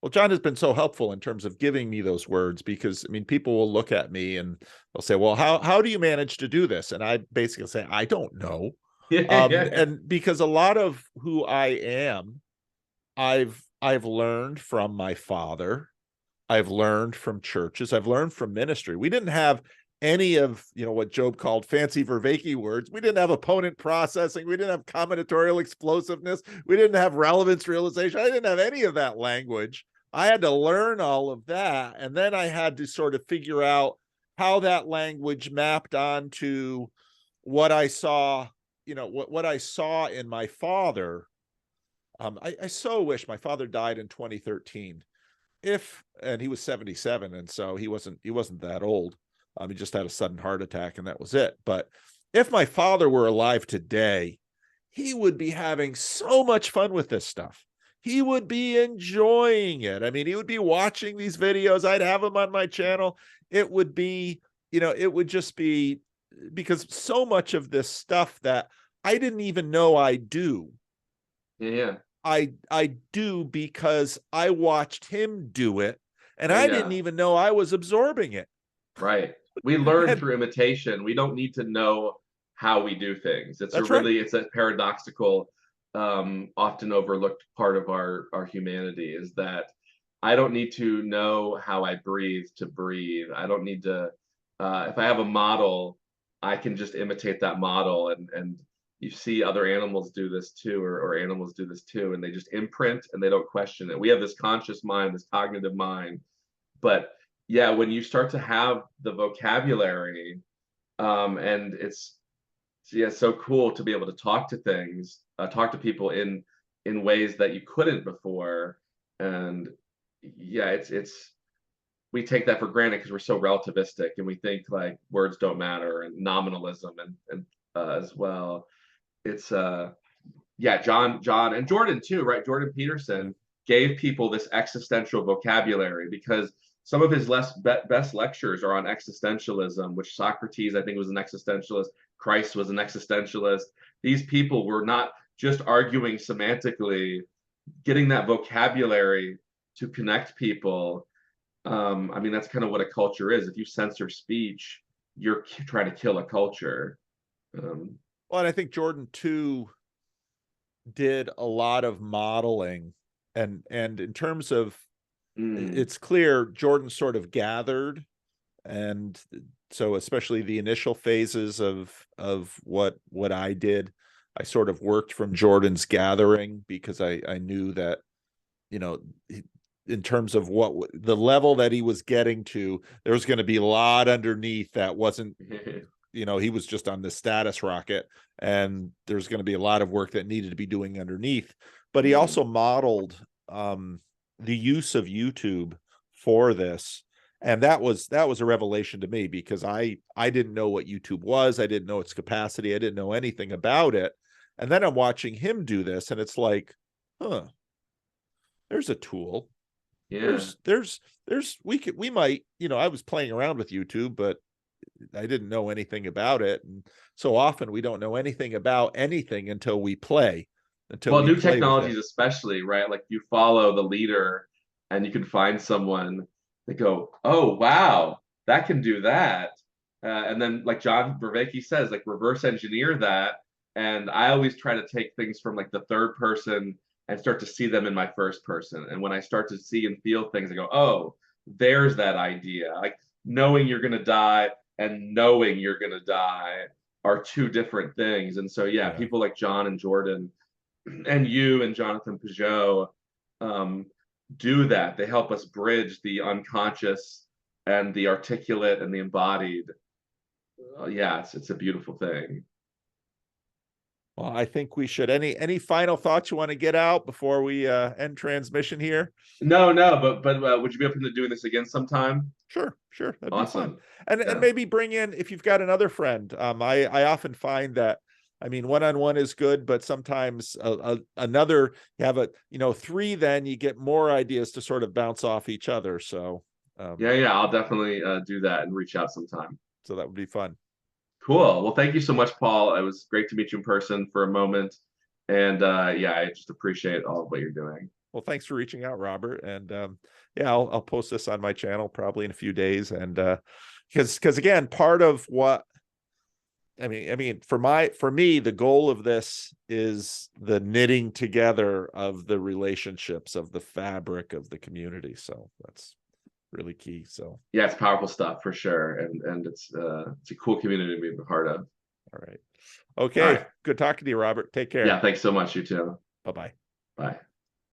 B: Well, John has been so helpful in terms of giving me those words, because I mean, people will look at me and they'll say, well, how do you manage to do this? And I basically say, I don't know. And because a lot of who I am, I've learned from my father. I've learned from churches. I've learned from ministry. We didn't have any of, what Job called fancy Vervaeke words. We didn't have opponent processing. We didn't have combinatorial explosiveness. We didn't have relevance realization. I didn't have any of that language. I had to learn all of that. And then I had to sort of figure out how that language mapped onto what I saw, what I saw in my father. I so wish my father died in 2013. And he was 77, and so he wasn't that old. He just had a sudden heart attack, and that was it. But if my father were alive today, he would be having so much fun with this stuff. He would be enjoying it. I mean, he would be watching these videos. I'd have him on my channel. It would be, it would just be, because so much of this stuff that I didn't even know I do,
A: Yeah.
B: I do because I watched him do it, and
A: Yeah.
B: I
A: Yeah.
B: didn't even know I was absorbing it.
A: Right. We learn
B: And
A: through imitation. We don't need to know how we do things.
B: that's right.
A: It's a paradoxical, often overlooked part of our humanity, is that I don't need to know how I breathe to breathe. I don't need to, if I have a model, I can just imitate that model. And you see other animals do this too, or animals do this too, and they just imprint and they don't question it. We have this conscious mind, this cognitive mind, but yeah, when you start to have the vocabulary, and yeah, so cool to be able to talk to things, talk to people in ways that you couldn't before. And yeah, it's we take that for granted because we're so relativistic, and we think like words don't matter, and nominalism, and as well. It's yeah, John and Jordan too, right? Jordan
B: Yeah.
A: Peterson gave people this existential vocabulary, because some of his best lectures are on existentialism, which Socrates, I think, was an existentialist. Christ was an existentialist. These people were not just arguing semantically, getting that vocabulary to connect people. I mean, that's kind of what a culture is. If you censor speech, you're trying to kill a culture. Um,
B: Well, and I think Jordan too did a lot of modeling, and in terms of,
A: mm,
B: it's clear Jordan sort of gathered, and so especially the initial phases of what I did, I sort of worked from Jordan's gathering, because I knew that, you know in terms of what the level that he was getting to, there was going to be a lot underneath that wasn't, he was just on the status rocket, and there's going to be a lot of work that needed to be doing underneath. But he
A: mm,
B: also modeled the use of YouTube for this, and that was a revelation to me, because I didn't know what YouTube was. I didn't know its capacity. I didn't know anything about it. And then I'm watching him do this, and it's like, huh, there's a tool.
A: yeah.
B: We might, I was playing around with YouTube, but I didn't know anything about it. And so often we don't know anything about anything until we
A: Well, new
B: play with it.
A: technologies, especially, right? Like you follow the leader and you can find someone that go, oh, wow, that can do that. And then, like John Vervaeke says, like reverse engineer that. And I always try to take things from like the third person and start to see them in my first person. And when I start to see and feel things, I go, oh, there's that idea. Like knowing you're going to die and knowing you're going to die are two different things. And so, yeah,
B: Yeah.
A: people like John and Jordan and you and Jonathan Peugeot, um, do that. They help us bridge the unconscious and the articulate and the embodied. Yeah, it's a beautiful thing.
B: Well, I think we should. Any final thoughts you want to get out before we end transmission here?
A: No, no, but would you be open to doing this again sometime?
B: Sure, that'd be fun.
A: Awesome.
B: And
A: Yeah,
B: maybe bring in, if you've got another friend. I often find that, I mean, one-on-one is good, but sometimes another, you have three, then you get more ideas to sort of bounce off each other. So
A: yeah, yeah. I'll definitely do that and reach out sometime.
B: so that would be fun.
A: Cool. Well, thank you so much, Paul. It was great to meet you in person for a moment. And yeah, I just appreciate all of what you're doing.
B: Well, thanks for reaching out, Robert. And yeah, I'll post this on my channel probably in a few days. And because again, part of what I mean, for me, the goal of this is the knitting together of the relationships, of the fabric of the community. So that's really key. So
A: Yeah, it's powerful stuff for sure, and it's a cool community to be a part of.
B: all right.
A: All
B: Okay.
A: right.
B: Good talking to you, Robert. Take
A: Yeah,
B: care.
A: thanks so much. You too.
B: Bye-bye.
A: Bye.